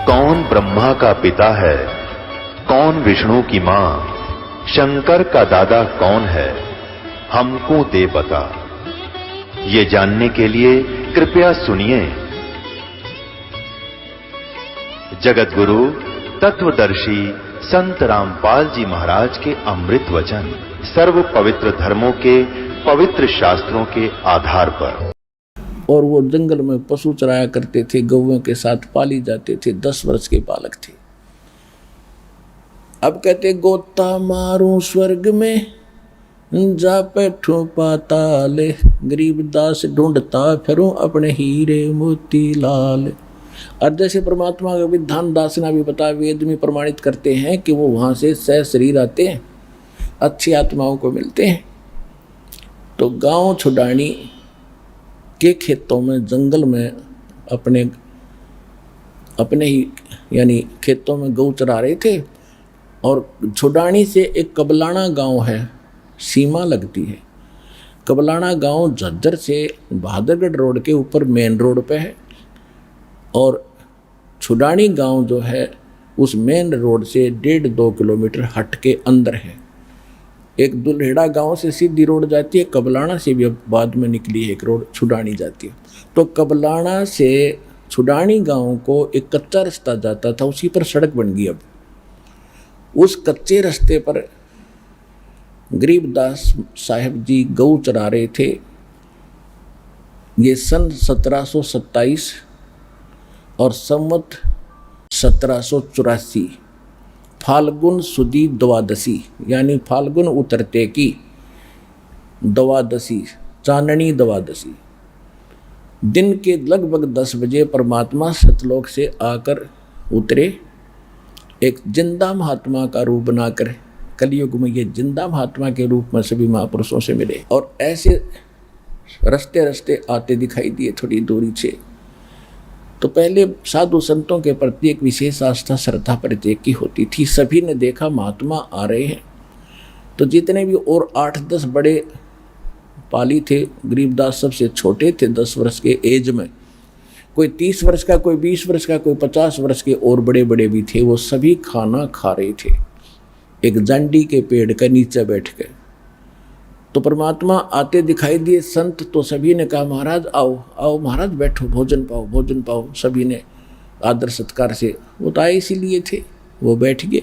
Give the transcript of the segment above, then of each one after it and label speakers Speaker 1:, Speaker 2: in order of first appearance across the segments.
Speaker 1: कौन ब्रह्मा का पिता है, कौन विष्णु की मां, शंकर का दादा कौन है, हमको दे बता। ये जानने के लिए कृपया सुनिए जगत गुरु तत्वदर्शी संत रामपाल जी महाराज के अमृत वचन, सर्व पवित्र धर्मों के पवित्र शास्त्रों के आधार पर।
Speaker 2: और वो जंगल में पशु चराया करते थे, गौओं के साथ पाली जाते थे, 10 वर्ष के बालक थे। अब कहते गोता मारूं स्वर्ग में जा बैठो पाताल, गरीबदास ढूंढता फिरूं अपने हीरे मोती लाल। और जैसे परमात्मा का विधान दासना भी बता, वेद में प्रमाणित करते हैं कि वो वहाँ से सह शरीर आते हैं, अच्छी आत्माओं को मिलते हैं। तो गांव छुडानी के खेतों में, जंगल में अपने ही यानी खेतों में गौ चरा रहे थे। और छुडानी से एक कबलाना गांव है, सीमा लगती है। कबलाना गांव झज्जर से बहादुरगढ़ रोड के ऊपर मेन रोड पे है, और छुडानी गांव जो है उस मेन रोड से 1.5-2 किलोमीटर हट के अंदर है। एक दुल्हेड़ा गांव से सीधी रोड जाती है, कबलाना से भी अब बाद में निकली है एक रोड छुडानी जाती है। तो कबलाना से छुडानी गांव को एक कच्चा रास्ता जाता था, उसी पर सड़क बन गई। अब उस कच्चे रास्ते पर गरीबदास साहब जी गौ चरा रहे थे। ये सन 1727 और संवत 1784 फाल्गुन सुदी द्वादशी, यानी फाल्गुन उतरते की द्वादशी, चांदनी द्वादशी दिन के लगभग 10 बजे परमात्मा सतलोक से आकर उतरे। एक जिंदा महात्मा का रूप बनाकर कलयुग में ये जिंदा महात्मा के रूप में सभी महापुरुषों से मिले। और ऐसे रस्ते रस्ते आते दिखाई दिए थोड़ी दूरी से। तो पहले साधु संतों के प्रति एक विशेष आस्था श्रद्धा प्रत्येक की होती थी। सभी ने देखा महात्मा आ रहे हैं, तो जितने भी और 8-10 बड़े पाली थे, गरीबदास सबसे छोटे थे 10 वर्ष के एज में, कोई 30 वर्ष का, कोई 20 वर्ष का, कोई 50 वर्ष के, और बड़े बड़े भी थे। वो सभी खाना खा रहे थे एक जांडी के पेड़ के नीचे बैठ के। तो परमात्मा आते दिखाई दिए। संत तो सभी ने कहा महाराज आओ आओ महाराज बैठो, भोजन पाओ भोजन पाओ। सभी ने आदर सत्कार से, वो तो आए इसीलिए थे, वो बैठ गए।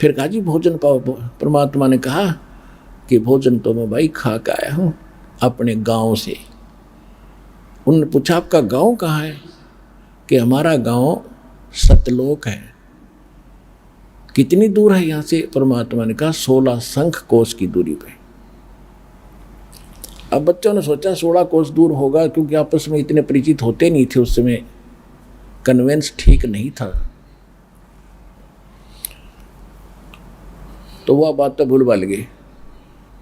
Speaker 2: फिर कहा जी भोजन पाओ। परमात्मा ने कहा कि भोजन तो मैं भाई खा के आया हूँ अपने गांव से। उन्होंने पूछा आपका गांव कहाँ है? कि हमारा गांव सतलोक है। कितनी दूर है यहाँ से? परमात्मा ने कहा 16 शंख कोस की दूरी पे। अब बच्चों ने सोचा 16 कोस दूर होगा, क्योंकि आपस में इतने परिचित होते नहीं थे उस समय, कन्वेंस ठीक नहीं था। तो वह बात तो भूल भाल गई।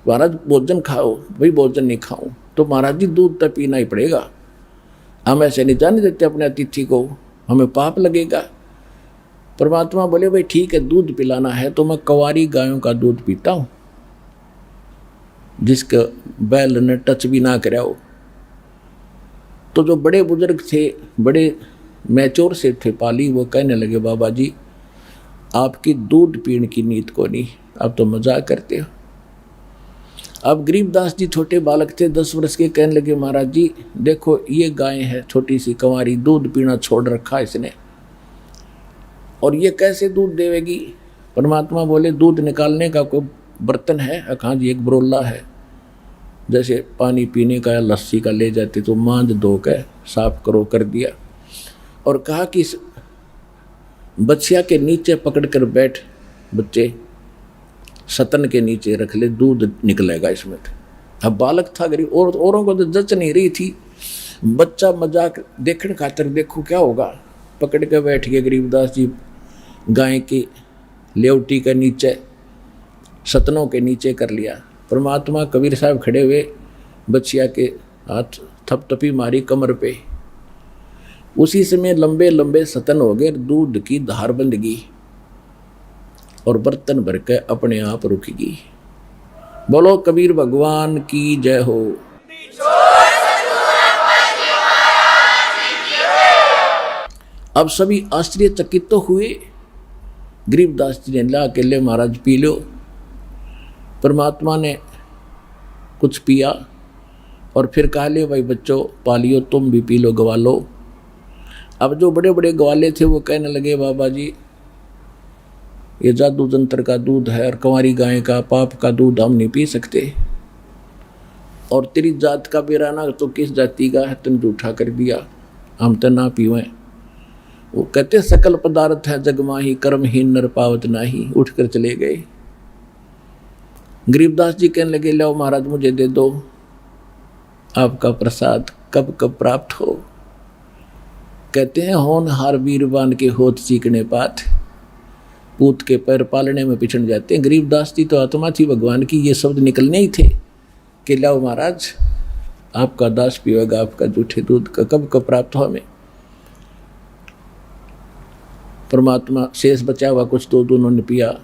Speaker 2: महाराज भोजन खाओ। भाई भोजन नहीं खाऊं तो महाराज जी दूध तो पीना ही पड़ेगा, हम ऐसे नहीं जाने देते अपने अतिथि को, हमें पाप लगेगा। परमात्मा बोले भाई ठीक है, दूध पिलाना है तो मैं कवारी गायों का दूध पीता हूँ, जिसका बैल ने टच भी ना कराओ। तो जो बड़े बुजुर्ग थे, बड़े मैच्योर से थे पाली, वो कहने लगे बाबा जी आपकी दूध पीने की नीत को नहीं, आप तो मजाक करते हो। अब गरीबदास जी छोटे बालक थे 10 वर्ष के, कहने लगे महाराज जी देखो ये गाय है छोटी सी कंवारी, दूध पीना छोड़ रखा इसने, और ये कैसे दूध देवेगी? परमात्मा बोले दूध निकालने का कोई बर्तन है? कहाँ जी एक बरोला है, जैसे पानी पीने का या लस्सी का ले जाते तो मांझ धो के साफ करो, कर दिया। और कहा कि बछिया के नीचे पकड़ कर बैठ, बच्चे सतन के नीचे रख ले, दूध निकलेगा इसमें। अब बालक था गरीब, और औरों को तो जच नहीं रही थी। बच्चा मजाक देखने खातर देखो क्या होगा, पकड़ के बैठ गए गरीबदास जी गाय की लेवटी के नीचे, सतनों के नीचे कर लिया। परमात्मा कबीर साहब खड़े हुए, बच्चिया के हाथ थपथपी मारी कमर पे। उसी समय लंबे लंबे सतन हो गए, दूध की धार बंध गई और बर्तन भर के अपने आप रुक गई। बोलो कबीर भगवान की जय हो। अब सभी आश्चर्यचकित तो हुए। गरीबदास जी ने ला के ले महाराज पी लो। परमात्मा ने कुछ पिया और फिर कहा ले भाई बच्चों पालियो, तुम भी पी लो, गवा लो। अब जो बड़े बड़े ग्वाले थे वो कहने लगे बाबा जी ये जादू जंत्र का दूध है और कंवारी गाय का पाप का दूध हम नहीं पी सकते, और तेरी जात का बेराना तो किस जाति का है, तुम झूठा कर दिया, हम तो ना पीवें। वो कहते सकल पदार्थ है जगमाही, कर्महीन नर पावत नाही। उठकर चले गए। गरीबदास जी कहने लगे लो महाराज मुझे दे दो, आपका प्रसाद कब कब प्राप्त हो। कहते हैं होनहार वीरवान के होत सीखने पात, पूत के पैर पालने में पिछड़ जाते हैं। गरीबदास जी तो आत्मा थी भगवान की, ये शब्द निकलने ही थे कि लाओ महाराज आपका दास पिएगा आपका जूठे दूध का, कब कब प्राप्त हो हमें। परमात्मा शेष बचा हुआ कुछ दूध उन्होंने पिया।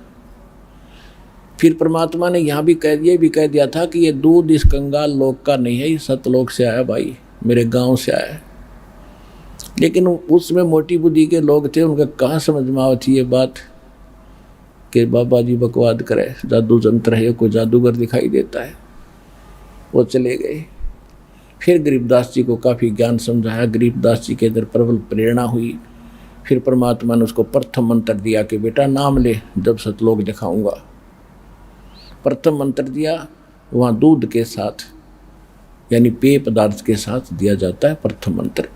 Speaker 2: फिर परमात्मा ने यहाँ भी कह दिया था कि ये दूध इस कंगाल लोक का नहीं है, ये सतलोक से आया भाई, मेरे गांव से आया। लेकिन उसमें मोटी बुद्धि के लोग थे, उनका कहाँ समझ में आवती ये बात कि बाबा जी बकवाद करे, जादू जंत्र है, कोई जादूगर दिखाई देता है। वो चले गए। फिर गरीबदास जी को काफ़ी ज्ञान समझाया, गरीबदास जी के अंदर प्रबल प्रेरणा हुई। फिर परमात्मा ने उसको प्रथम मंत्र दिया कि बेटा नाम ले, जब सतलोक दिखाऊंगा। प्रथम मंत्र दिया, वहाँ दूध के साथ यानी पेय पदार्थ के साथ दिया जाता है प्रथम मंत्र।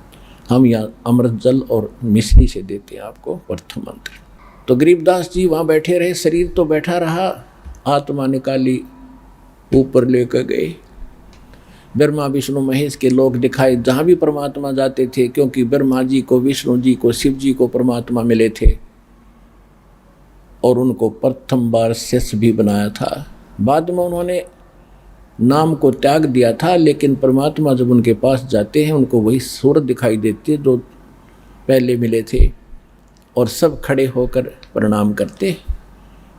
Speaker 2: हम यहाँ अमृत जल और मिश्री से देते हैं आपको प्रथम मंत्र। तो गरीबदास जी वहाँ बैठे रहे, शरीर तो बैठा रहा, आत्मा निकाली ऊपर लेकर गए। ब्रह्मा विष्णु महेश के लोग दिखाए, जहाँ भी परमात्मा जाते थे, क्योंकि ब्रह्मा जी को, विष्णु जी को, शिव जी को परमात्मा मिले थे और उनको प्रथम बार शेष भी बनाया था। बाद में उन्होंने नाम को त्याग दिया था, लेकिन परमात्मा जब उनके पास जाते हैं उनको वही सूरत दिखाई देती है जो पहले मिले थे, और सब खड़े होकर प्रणाम करते,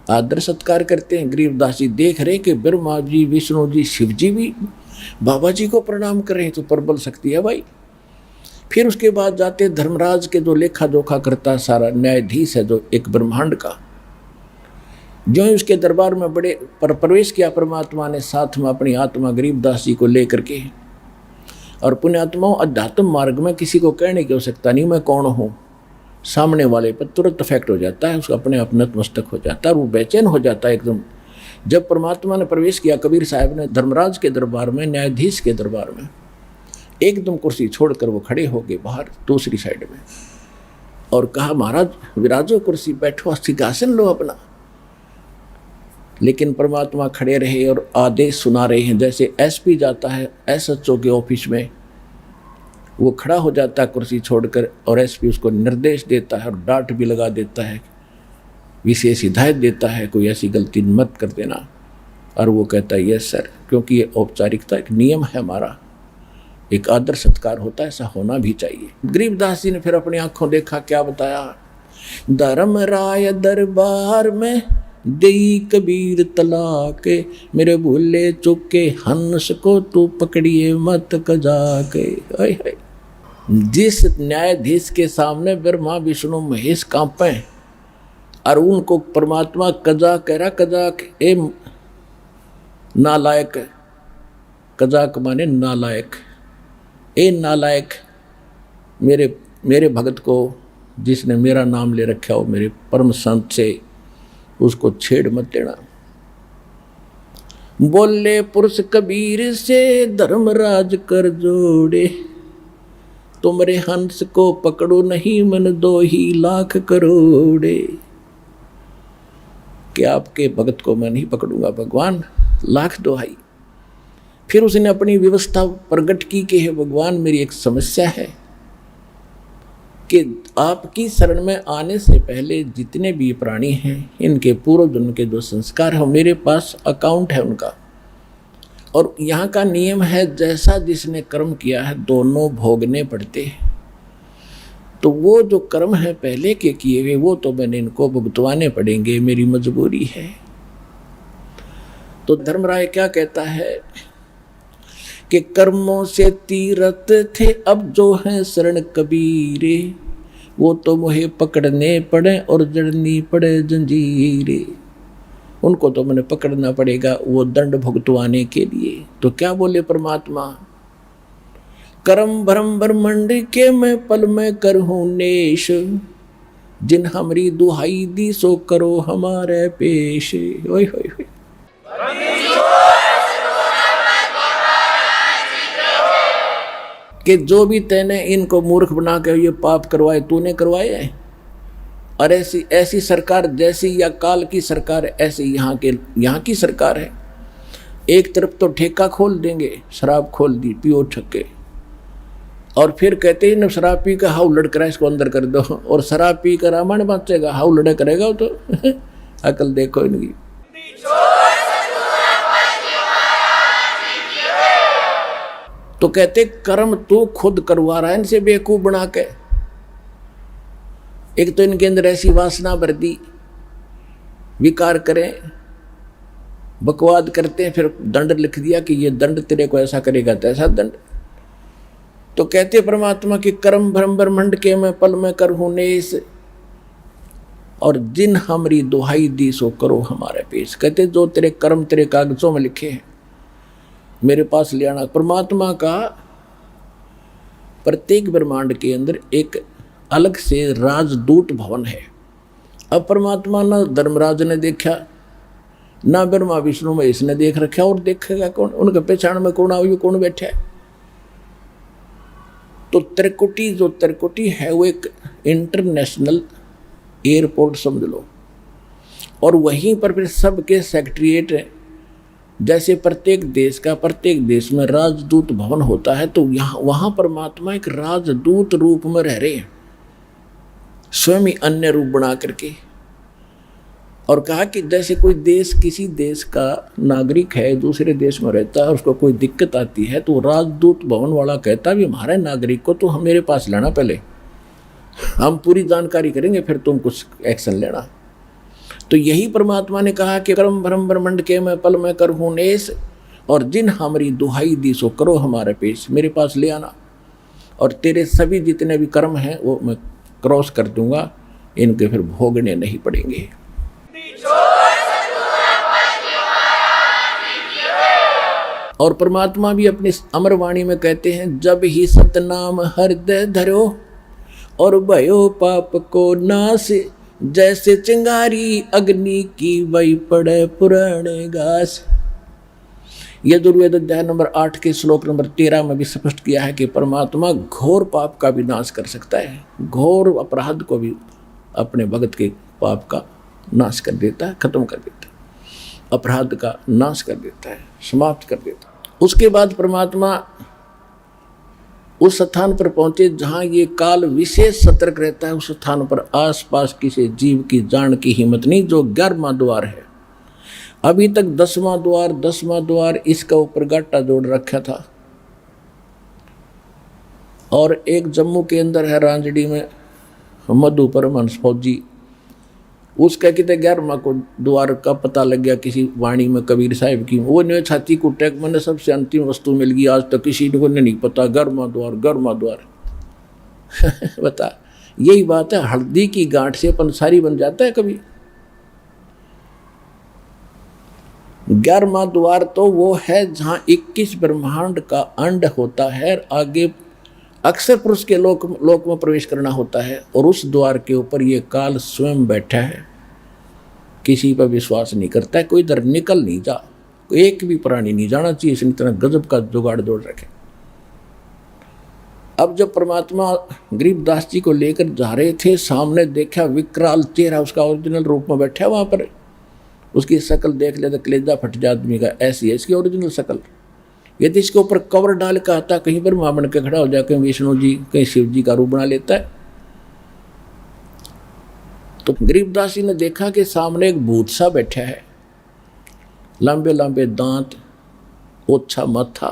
Speaker 2: आदर सत्कार करते हैं। गरीबदास जी देख रहे कि ब्रह्मा जी, विष्णु जी, शिव जी भी बाबा जी को प्रणाम कर रहे हैं, तो प्रबल शक्ति है भाई। फिर उसके बाद जाते धर्मराज के जो लेखा जोखा करता सारा न्यायाधीश है जो एक ब्रह्मांड का, जो ही उसके दरबार में बड़े प्रवेश किया परमात्मा ने, साथ में अपनी आत्मा गरीबदास जी को लेकर के। और पुण्यात्माओं अध्यात्म मार्ग में किसी को कहने की आवश्यकता नहीं मैं कौन हूँ, सामने वाले पर तुरंत इफेक्ट हो जाता है, उसका अपने आप नतमस्तक हो जाता है और वो बेचैन हो जाता है एकदम। जब परमात्मा ने प्रवेश किया कबीर साहब ने धर्मराज के दरबार में, न्यायाधीश के दरबार में, एकदम कुर्सी छोड़कर वो खड़े हो गए बाहर दूसरी साइड में और कहा महाराज विराजो कुर्सी, बैठो, सिंहासन लो अपना। लेकिन परमात्मा खड़े रहे और आदेश सुना रहे हैं। जैसे एसपी जाता है एसएचओ के ऑफिस में, वो खड़ा हो जाता है कुर्सी छोड़कर और एसपी उसको निर्देश देता है और डांट भी लगा देता है, विशेष हिदायत देता है, कोई ऐसी गलती मत कर देना। और वो कहता है यस सर, क्योंकि ये औपचारिकता एक नियम है हमारा, एक आदर सत्कार होता है, ऐसा होना भी चाहिए। गरीबदास जी ने फिर अपनी आंखों देखा, क्या बताया, धर्मराय दरबार में देई कबीर तलाके, मेरे भूले चुके हंस को तू पकड़िए मत कजाके। जिस न्यायाधीश के सामने ब्रह्मा विष्णु महेश कांपे और उनको परमात्मा कजा कह रहा, कजाक ए नालायक, कजाक माने नालायक, ए नालायक, मेरे भगत को जिसने मेरा नाम ले रखा हो, मेरे परम संत से, उसको छेड़ मत देना। बोले पुरुष कबीर से धर्मराज कर जोड़े, तुमरे हंस को पकड़ो नहीं मन 2 ही लाख करोड़े। कि आपके भगत को मैं नहीं पकड़ूंगा भगवान, लाख दोहाई। फिर उसने अपनी व्यवस्था प्रकट की कि हे भगवान मेरी एक समस्या है कि आपकी शरण में आने से पहले जितने भी प्राणी हैं इनके पूर्व जन्म के जो संस्कार हैं मेरे पास अकाउंट है उनका, और यहाँ का नियम है जैसा जिसने कर्म किया है दोनों भोगने पड़ते हैं। तो वो जो कर्म है पहले के किए हुए वो तो मैंने इनको भुगतवाने पड़ेंगे, मेरी मजबूरी है। तो धर्मराय क्या कहता है कि कर्मों से तीरथ थे अब जो हैं शरण कबीरे, वो तो मुझे पकड़ने पड़े और जड़नी पड़े जंजीरें, उनको तो मैंने पकड़ना पड़ेगा वो दंड भुगतवाने के लिए। तो क्या बोले परमात्मा, करम भरम ब्रह्मंड के मैं पल में करहूं नेश, जिन हमरी दुहाई दी सो करो हमारे पेश। ओए होए होए, कि जो भी तैने इनको मूर्ख बना के ये पाप करवाए तूने करवाए हैं। और ऐसी ऐसी सरकार जैसी या काल की सरकार ऐसी यहाँ की सरकार है। एक तरफ तो ठेका खोल देंगे, शराब खोल दी, पियो छक्के, और फिर कहते हैं न शराब पी का हाउ लड़ करा इसको अंदर कर दो, और शराब पी कर रामायण बांचेगा, हाउ लड़े करेगा तो अकल देखो इनकी। तो कहते कर्म तू खुद करवा रहा है इनसे बेवकूफ बना के। एक तो इनके अंदर ऐसी वासना भर दी, विकार करें, बकवाद करते हैं, फिर दंड लिख दिया कि ये दंड तेरे को ऐसा करेगा तैसा दंड। तो कहते परमात्मा कि कर्म भ्रम ब्रह्मंड के मैं पल में करहूं नेस, और जिन हमारी दुहाई दी सो करो हमारे पेश। कहते जो तेरे कर्म तेरे कागजों में लिखे हैं मेरे पास ले आना। परमात्मा का प्रत्येक ब्रह्मांड के अंदर एक अलग से राजदूत भवन है। अब परमात्मा ना धर्मराज ने देखा, ना ब्रह्मा विष्णु महेश ने देख रखा, और देखेगा कौन? उनके पहचान में कौन आयु कौन बैठा है? तो त्रिकुटी जो त्रिकुटी है वो एक इंटरनेशनल एयरपोर्ट समझ लो, और वहीं पर फिर सबके सेक्रेटरीट है। जैसे प्रत्येक देश में राजदूत भवन होता है, तो यहाँ वहाँ परमात्मा एक राजदूत रूप में रह रहे हैं, स्वयं ही अन्य रूप बना करके। और कहा कि जैसे कोई देश किसी देश का नागरिक है, दूसरे देश में रहता है, उसको कोई दिक्कत आती है, तो राजदूत भवन वाला कहता भी हमारे नागरिक को तो हम मेरे पास लाना, पहले हम पूरी जानकारी करेंगे फिर तुम कुछ एक्शन लेना। तो यही परमात्मा ने कहा कि कर्म भ्रम ब्रह्मंड के मैं पल में करहूं नेस, और जिन हमारी दुहाई दी सो करो हमारे पेश, मेरे पास ले आना, और तेरे सभी जितने भी कर्म हैं वो मैं क्रॉस कर दूंगा, इनके फिर भोगने नहीं पड़ेंगे। और परमात्मा भी अपनी अमरवाणी में कहते हैं, जब ही सतनाम हृदय धरो और भयो पाप को नाश, जैसे चिंगारी अग्नि की वही पड़े पुराने घास। यजुर्वेद अध्याय नंबर 8 के श्लोक नंबर 13 में भी स्पष्ट किया है कि परमात्मा घोर पाप का भी नाश कर सकता है, घोर अपराध को भी अपने भगत के पाप का नाश कर देता है, खत्म कर देता है, अपराध का नाश कर देता है, समाप्त कर देता है। उसके बाद परमात्मा उस स्थान पर पहुंचे जहां ये काल विशेष सतर्क रहता है। उस स्थान पर आसपास किसी जीव की जान की हिम्मत नहीं, जो 11वां द्वार है। अभी तक 10वां द्वार इसका ऊपर गाटा जोड़ रखा था। और एक जम्मू के अंदर है रांजड़ी में मधु परमहंस फौजी, उसका कितने 11वां को द्वार का पता लग गया किसी वाणी में कबीर साहिब की। वो ने छाती को टैक, मैंने सबसे अंतिम वस्तु मिल गई, आज तक किसी को नहीं पता 11वां द्वार बता, यही बात है, हल्दी की गांठ से पंसारी बन जाता है कभी। 11वां द्वार तो वो है जहां 21 ब्रह्मांड का अंड होता है, आगे अक्सर पुरुष के लोक में प्रवेश करना होता है। और उस द्वार के ऊपर ये काल स्वयं बैठा है, किसी पर विश्वास नहीं करता है, कोई इधर निकल नहीं जा, एक भी प्राणी नहीं जाना चाहिए, इसने इतना गजब का जुगाड़ जोड़ रखे। अब जब परमात्मा गरीबदास जी को लेकर जा रहे थे, सामने देखा विकराल चेहरा उसका ओरिजिनल रूप में बैठा है वहां पर। उसकी शक्ल देख ले तो कलेजा फट जाए आदमी का, ऐसी है इसकी ओरिजिनल शक्ल। यदि इसके ऊपर कवर डाल का आता, कहीं पर मां बन के खड़ा हो जाए, कहीं विष्णु जी कहीं शिव जी का रूप बना लेता है। तो गरीबदास जी ने देखा कि सामने एक भूत सा बैठा है, लंबे लंबे दांत, ओछा माथा,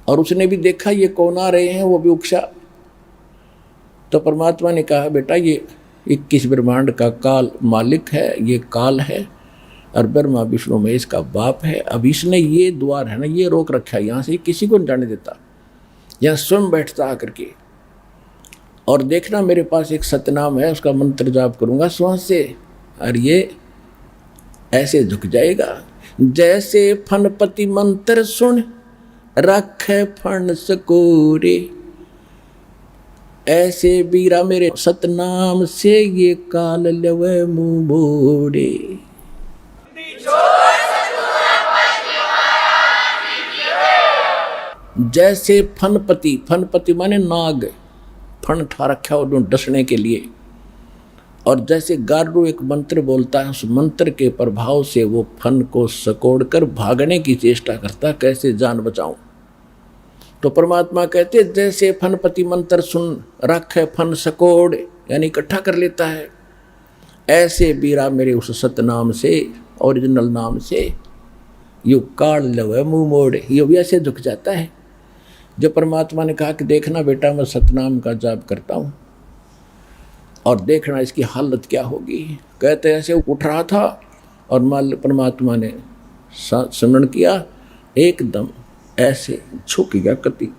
Speaker 2: और उसने भी देखा ये कौन आ रहे हैं, वो भी उकसा। तो परमात्मा ने कहा, बेटा ये 21 ब्रह्मांड का काल मालिक है, ये काल है, और ब्रह्मा विष्णु महेश का बाप है। अब इसने ये द्वार है ना, ये रोक रखा है, यहाँ से किसी को नहीं जाने देता, यहाँ स्वयं बैठता आकर के। और देखना मेरे पास एक सतनाम है, उसका मंत्र जाप करूंगा श्वास से, और ये ऐसे झुक जाएगा। जैसे फनपति मंत्र सुन रखे फण सकोरे, ऐसे बीरा मेरे सतनाम से ये काल लवे मुंह मोड़े। जैसे फनपति, फनपति माने नाग, फन ठा रखा हो डसने के लिए, और जैसे गारू एक मंत्र बोलता है, उस मंत्र के प्रभाव से वो फन को सकोड़कर भागने की चेष्टा करता, कैसे जान बचाऊं। तो परमात्मा कहते जैसे फनपति मंत्र सुन रखे फन सकोड़, यानी इकट्ठा कर लेता है, ऐसे बीरा मेरे उस सतनाम से, ओरिजिनल नाम से, यू काल लवे मुंह मोड़े, ये भी ऐसे झुक जाता है। जब परमात्मा ने कहा कि देखना बेटा मैं सतनाम का जाप करता हूँ और देखना इसकी हालत क्या होगी, कहते ऐसे उठ रहा था और परमात्मा ने स्मरण किया, एकदम ऐसे झुक गया कति,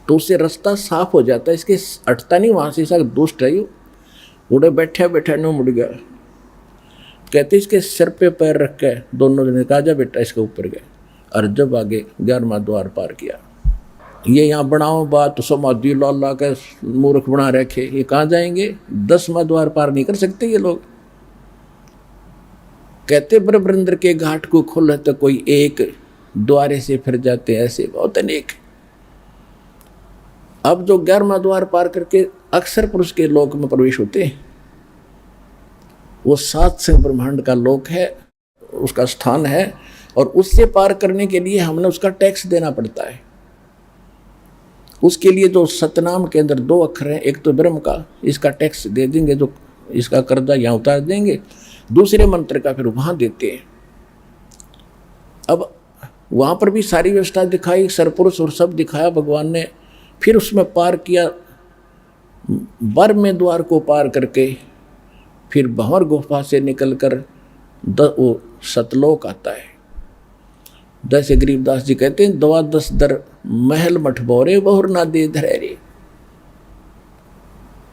Speaker 2: तो उससे रास्ता साफ हो जाता है, इसके अटता नहीं वहाँ से, इसका दुष्ट है, उड़े बैठे बैठे न मुड़ गया। कहते इसके सिर पे पैर रख के दोनों जने कहा जा बेटा इसके ऊपर गए, और जब आगे 11वां द्वार पार किया, ये यहाँ बनाओ बात समाधि ला के मूर्ख बना रखे, ये कहाँ जाएंगे, 10वां द्वार पार नहीं कर सकते ये लोग। कहते ब्रह्मेंद्र के घाट को खोले तो कोई एक द्वारे से फिर जाते, ऐसे बहुत अनेक। अब जो 11वां द्वार पार करके अक्षर पुरुष के लोक में प्रवेश होते हैं, वो 7 संग ब्रह्मांड का लोक है, उसका स्थान है, और उससे पार करने के लिए हमने उसका टैक्स देना पड़ता है। उसके लिए जो सतनाम के अंदर 2 अक्षर हैं, एक तो ब्रह्म का, इसका टैक्स दे देंगे, जो इसका कर्जा यहाँ उतार देंगे, दूसरे मंत्र का फिर वहाँ देते हैं। अब वहाँ पर भी सारी व्यवस्था दिखाई, सरपुरुष और सब दिखाया भगवान ने, फिर उसमें पार किया, 12वें द्वार को पार करके फिर भंवर गुफा से निकलकर वो सतलोक आता है। जैसे गरीबदास जी कहते हैं, 12 दर महल मठ बोरे बहुर ना दे धरे।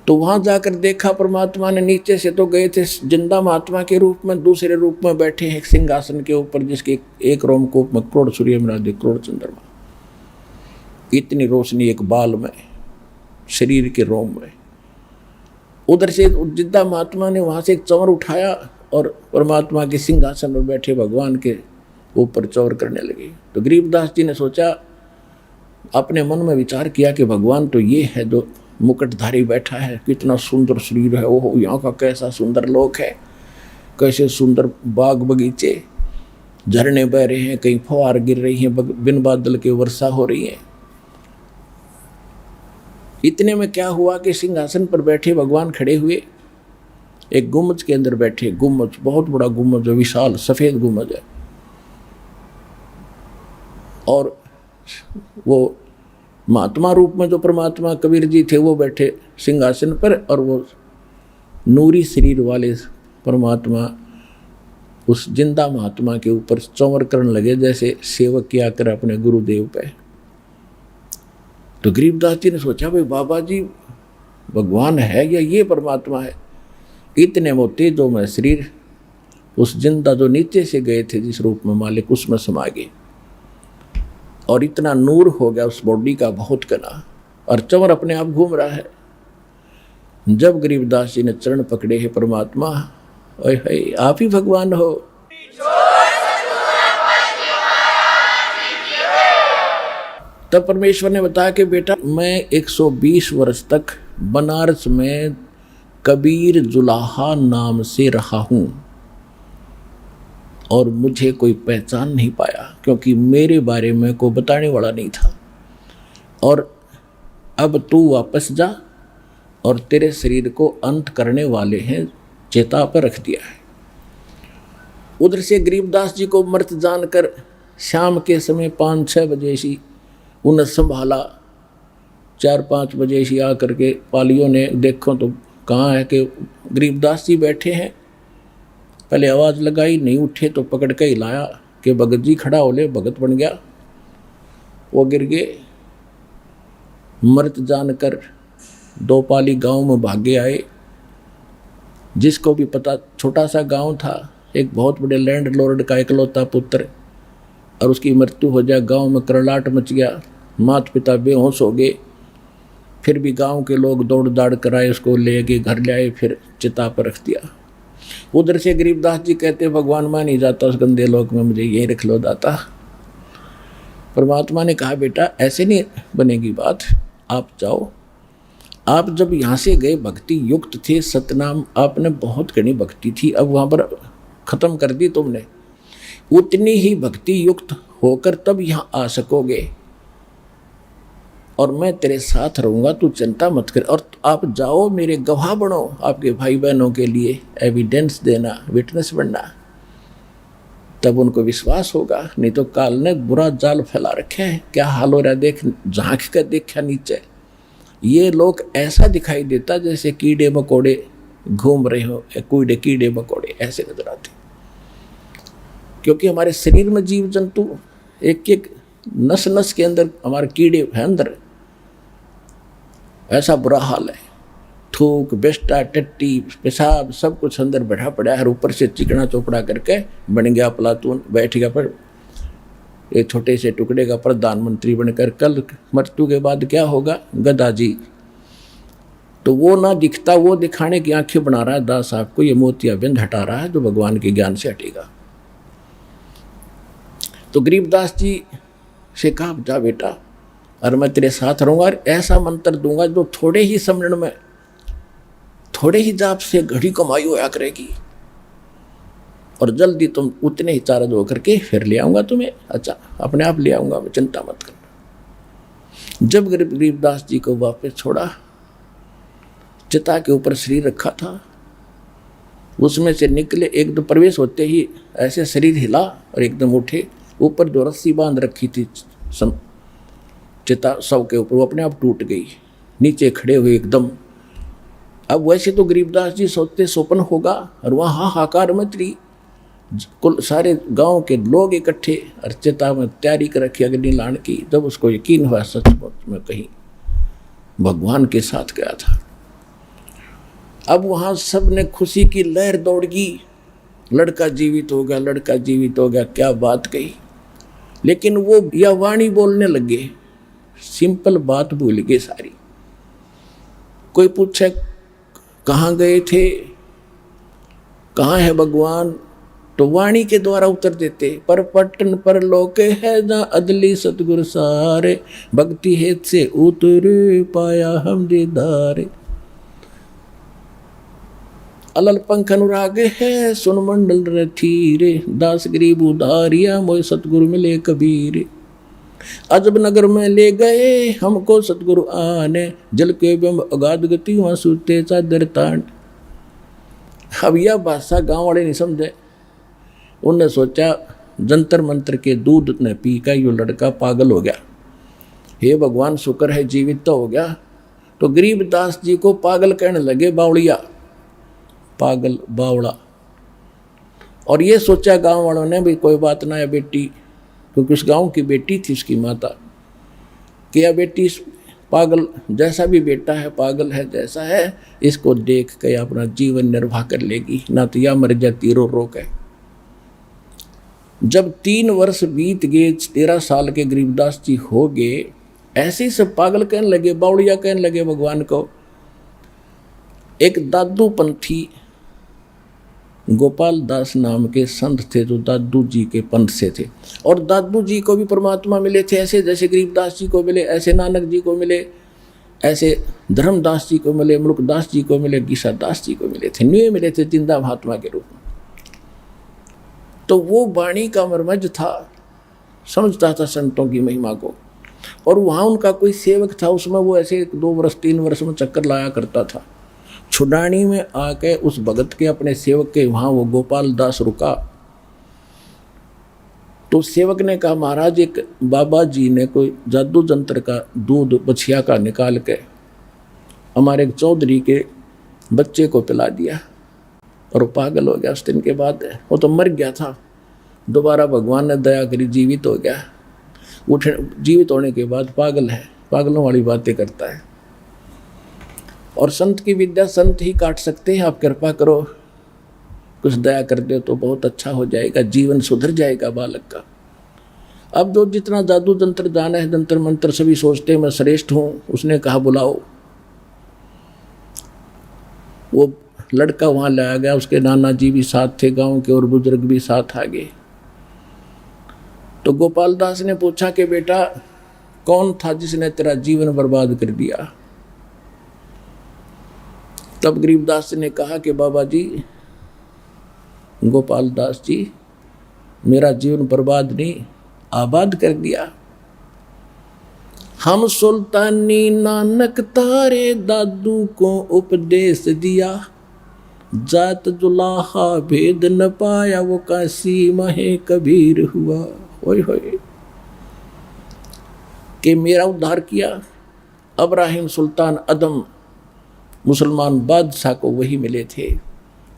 Speaker 2: तो वहां जाकर देखा परमात्मा ने, नीचे से तो गए थे जिंदा महात्मा के रूप में, दूसरे रूप में बैठे हैं सिंहासन के ऊपर, जिसके एक रोमकूप में करोड़ सूर्य मिला करोड़ चंद्रमा, इतनी रोशनी एक बाल में, शरीर के रोम में। उधर से जिंदा महात्मा ने वहां से एक चंवर उठाया और परमात्मा के सिंहासन पर बैठे भगवान के ऊपर चौर करने लगे। तो गरीबदास जी ने सोचा, अपने मन में विचार किया कि भगवान तो ये है जो मुकुटधारी बैठा है, कितना सुंदर शरीर है, ओह यहाँ का कैसा सुंदर लोक है, कैसे सुंदर बाग बगीचे, झरने बह रहे हैं, कहीं फुहार गिर रही हैं, बिन बादल के वर्षा हो रही है। इतने में क्या हुआ कि सिंहासन पर बैठे भगवान खड़े हुए, एक गुम्बज के अंदर बैठे, गुम्बज बहुत बड़ा गुम्बज है, विशाल सफेद गुम्बज है, और वो महात्मा रूप में जो परमात्मा कबीर जी थे वो बैठे सिंहासन पर, और वो नूरी शरीर वाले परमात्मा उस जिंदा महात्मा के ऊपर चंवर करने लगे, जैसे सेवक किया कर अपने गुरुदेव पे। तो गरीबदास जी ने सोचा, भाई बाबा जी भगवान है या ये परमात्मा है। इतने मोते जो मैं शरीर उस जिंदा जो नीचे से गए थे जिस रूप में मालिक, उसमें समा गए, और इतना नूर हो गया उस बॉडी का बहुत कना, और चंवर अपने आप घूम रहा है। जब गरीबदास जी ने चरण पकड़े हैं परमात्मा, ओए आप ही भगवान हो। तब परमेश्वर ने बताया कि बेटा मैं 120 वर्ष तक बनारस में कबीर जुलाहा नाम से रहा हूँ, और मुझे कोई पहचान नहीं पाया, क्योंकि मेरे बारे में कोई बताने वाला नहीं था। और अब तू वापस जा, और तेरे शरीर को अंत करने वाले हैं, चेता पर रख दिया है। उधर से गरीबदास जी को मृत जानकर शाम के समय 5-6 बजे सी उन्हें संभाला, 4-5 बजे सी आकर के पालियों ने देखो तो कहाँ है कि गरीबदास जी बैठे हैं। पहले आवाज़ लगाई, नहीं उठे तो पकड़ के हिलाया कि भगत जी खड़ा हो ले, भगत बन गया। वो गिर गए, मृत जानकर दो पाली गांव में भागे आए। जिसको भी पता, छोटा सा गांव था, एक बहुत बड़े लैंडलॉर्ड का इकलौता पुत्र, और उसकी मृत्यु हो जाए, गांव में करलाट मच गया, माता पिता बेहोश हो गए। फिर भी गांव के लोग दौड़ दाड़ कराए, उसको ले गए, घर ले आए, फिर चिता पर रख दिया। उधर से गरीबदास जी कहते, भगवान मैं नहीं जाता उस गंदे लोक में, मुझे यही रख लो दाता। परमात्मा ने कहा बेटा ऐसे नहीं बनेगी बात, आप जाओ। आप जब यहाँ से गए भक्ति युक्त थे, सतनाम आपने बहुत घनी भक्ति थी, अब वहाँ पर खत्म कर दी तुमने, उतनी ही भक्ति युक्त होकर तब यहाँ आ सकोगे, और मैं तेरे साथ रहूँगा, तू चिंता मत कर। और आप जाओ, मेरे गवाह बनो, आपके भाई बहनों के लिए एविडेंस देना, विटनेस बनना, तब उनको विश्वास होगा। नहीं तो काल ने बुरा जाल फैला रखे हैं, क्या हाल हो रहा है देख, झांक कर देखा नीचे, ये लोग ऐसा दिखाई देता जैसे कीड़े मकोड़े घूम रहे हो, कीड़े मकोड़े ऐसे नजर आते। क्योंकि हमारे शरीर में जीव जंतु एक एक नस नस के अंदर हमारे कीड़े हैं अंदर, ऐसा बुरा हाल है। थूक, बेस्टा, टट्टी, पेशाब सब कुछ अंदर बैठा पड़ा है, ऊपर से चिकना चोपड़ा करके बन गया प्लातून, बैठ गया पर एक छोटे से टुकड़े का प्रधानमंत्री बनकर। कल मृत्यु के बाद क्या होगा, गदा जी। तो वो ना दिखता, वो दिखाने की आंखें बना रहा है दास साहब को, ये मोतियाबिंद हटा रहा है जो भगवान के ज्ञान से हटेगा। तो गरीबदास जी से कहा जा बेटा, और मैं तेरे साथ रहूंगा, और ऐसा मंत्र दूंगा जो थोड़े ही समरण में, थोड़े ही जाप से घड़ी कमाई होया करेगी, और जल्दी तुम उतने ही चार्ज होकर के फिर ले आऊंगा तुम्हें। अच्छा अपने आप ले आऊंगा मैं, चिंता मत करना। जब गरीबदास जी को वापस छोड़ा, चिता के ऊपर शरीर रखा था, उसमें से निकले, एकदम प्रवेश होते ही ऐसे शरीर हिला और एकदम उठे। ऊपर जो रस्सी बांध रखी थी चिता सब के ऊपर, वो अपने आप टूट गई, नीचे खड़े हुए एकदम। अब वैसे तो गरीबदास जी सोचते स्वप्न होगा, और वहाँ हाहाकार मच रही, कुल सारे गांव के लोग इकट्ठे, और चिता में तैयारी कर रखी अग्नि लाने की। जब उसको यकीन हुआ सचमुच में कहीं भगवान के साथ गया था, अब वहाँ सब ने खुशी की लहर दौड़ गई, लड़का जीवित हो गया, लड़का जीवित हो गया, क्या बात कही। लेकिन वो यह वाणी बोलने लगे, सिंपल बात भूल गए सारी। कोई पूछे कहाँ गए थे, कहाँ है भगवान, तो वाणी के द्वारा उत्तर देते, पर पट्टन पर लोके है जहाँ अदली सतगुरु सारे, भक्ति हेत से उतरे पाया हम दीदारे। अलल पंख अनुराग है सुन मंडल रथीरे, दास गरीब उधारिया मोय सतगुरु मिले कबीर। अजब नगर में ले गए हमको सतगुरु आने, जल के बिंब अगाध गति वहाँ सूते चादर तान। अब यह भाषा गाँव वाले नहीं समझे, उनने सोचा जंतर मंत्र के दूध ने पी का यो लड़का पागल हो गया, हे भगवान शुक्र है जीवित तो हो गया। तो गरीबदास जी को पागल कहने लगे, बावड़िया, पागल बावड़ा। और ये सोचा गांव वालों ने भी कोई बात ना है बेटी, क्योंकि उस गांव की बेटी थी उसकी माता, कि यह बेटी पागल जैसा भी बेटा है, पागल है जैसा है, इसको देख के अपना जीवन निर्वाह कर लेगी, ना तो या मर जाती रो रो के। जब 3 वर्ष बीत गए, 13 साल के गरीबदास जी हो गए, ऐसे ही सब पागल कहने लगे, बावड़िया कहने लगे भगवान को। एक दादू पंथी गोपाल दास नाम के संत थे जो दादू जी के पंथ से थे, और दादू जी को भी परमात्मा मिले थे, ऐसे जैसे गरीबदास जी को मिले, ऐसे नानक जी को मिले, ऐसे धर्मदास जी को मिले, मुल्कदास जी को मिले, गीसा दास जी को मिले थे, न्यू मिले थे जिंदा महात्मा के रूप में। तो वो वाणी का मर्मज था, समझता था संतों की महिमा को। और वहाँ उनका कोई सेवक था, उसमें वो ऐसे 2 वर्ष 3 वर्ष में चक्कर लाया करता था। छुडानी में आके उस भगत के अपने सेवक के वहाँ वो गोपाल दास रुका, तो सेवक ने कहा महाराज एक बाबा जी ने कोई जादू जंत्र का दूध बछिया का निकाल के हमारे एक चौधरी के बच्चे को पिला दिया, और वो पागल हो गया। उस दिन के बाद वो तो मर गया था, दोबारा भगवान ने दया करी जीवित हो गया। उठ जीवित होने के बाद पागल है, पागलों वाली बातें करता है। और संत की विद्या संत ही काट सकते हैं। आप कृपा करो, कुछ दया कर दो तो बहुत अच्छा हो जाएगा, जीवन सुधर जाएगा बालक का। अब जो जितना जादू तंत्र जाना है, जंतर मंत्र, सभी सोचते हैं मैं श्रेष्ठ हूं। उसने कहा बुलाओ। वो लड़का वहां लाया गया, उसके नाना जी भी साथ थे, गांव के और बुजुर्ग भी साथ आ गए। तो गोपाल दास ने पूछा कि बेटा कौन था जिसने तेरा जीवन बर्बाद कर दिया? तब गरीबदास ने कहा कि बाबा जी, गोपाल दास जी, मेरा जीवन बर्बाद नहीं, आबाद कर दिया। हम सुल्तानी नानक तारे दादू को उपदेश दिया, जात जुलाहा भेद न पाया, वो काशी महे कबीर हुआ। होय होय कि मेरा उद्धार किया। अब्राहिम सुल्तान अदम मुसलमान बादशाह को वही मिले थे,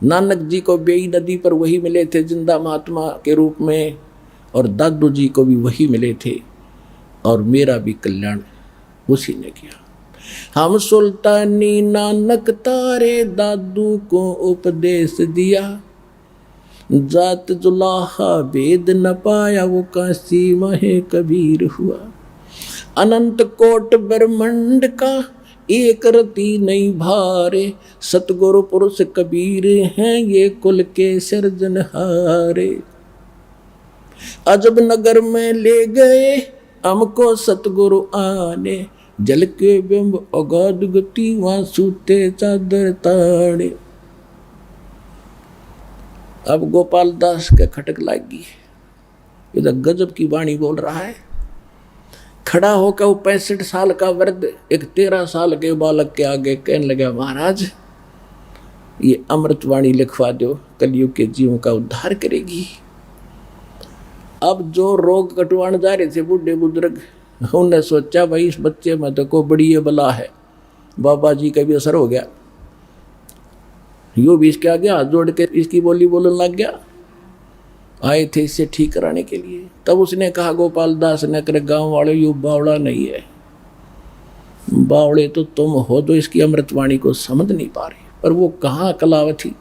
Speaker 2: नानक जी को बेई नदी पर वही मिले थे जिंदा महात्मा के रूप में, और दादू जी को भी वही मिले थे, और मेरा भी कल्याण उसी ने किया। हम सुल्तानी नानक तारे दादू को उपदेश दिया, जात जुलाहा भेद न पाया, वो काशी महे कबीर हुआ। अनंत कोट ब्रह्मंड का एक रति नहीं भारे, सतगुरु पुरुष कबीर हैं ये कुल के सिरजनहारे। अजब नगर में ले गए हमको सतगुरु आने, जल के बिंब अगाध गति वहां सूते चादर ताड़े। अब गोपाल दास के खटक लागी, इधर गजब की वाणी बोल रहा है। खड़ा होकर वो 65 साल का वृद्ध एक 13 साल के बालक के आगे कहने लगा, महाराज ये अमृतवाणी लिखवा दो, कलयुग के जीवों का उद्धार करेगी। अब जो रोग कटवाने जा रहे थे बूढ़े बुजुर्ग, उन्होंने सोचा भाई इस बच्चे में तो को बड़ी ये बला है, बाबा जी का भी असर हो गया। यो भी इसके आगे हाथ जोड़ के इसकी बोली बोलने लग गया। आए थे इसे ठीक कराने के लिए। तब उसने कहा गोपाल दास ने, करे गांव वाले यू बावड़ा नहीं है, बावड़े तो तुम हो जो इसकी अमृतवाणी को समझ नहीं पा रहे। पर वो कहाँ कलावती।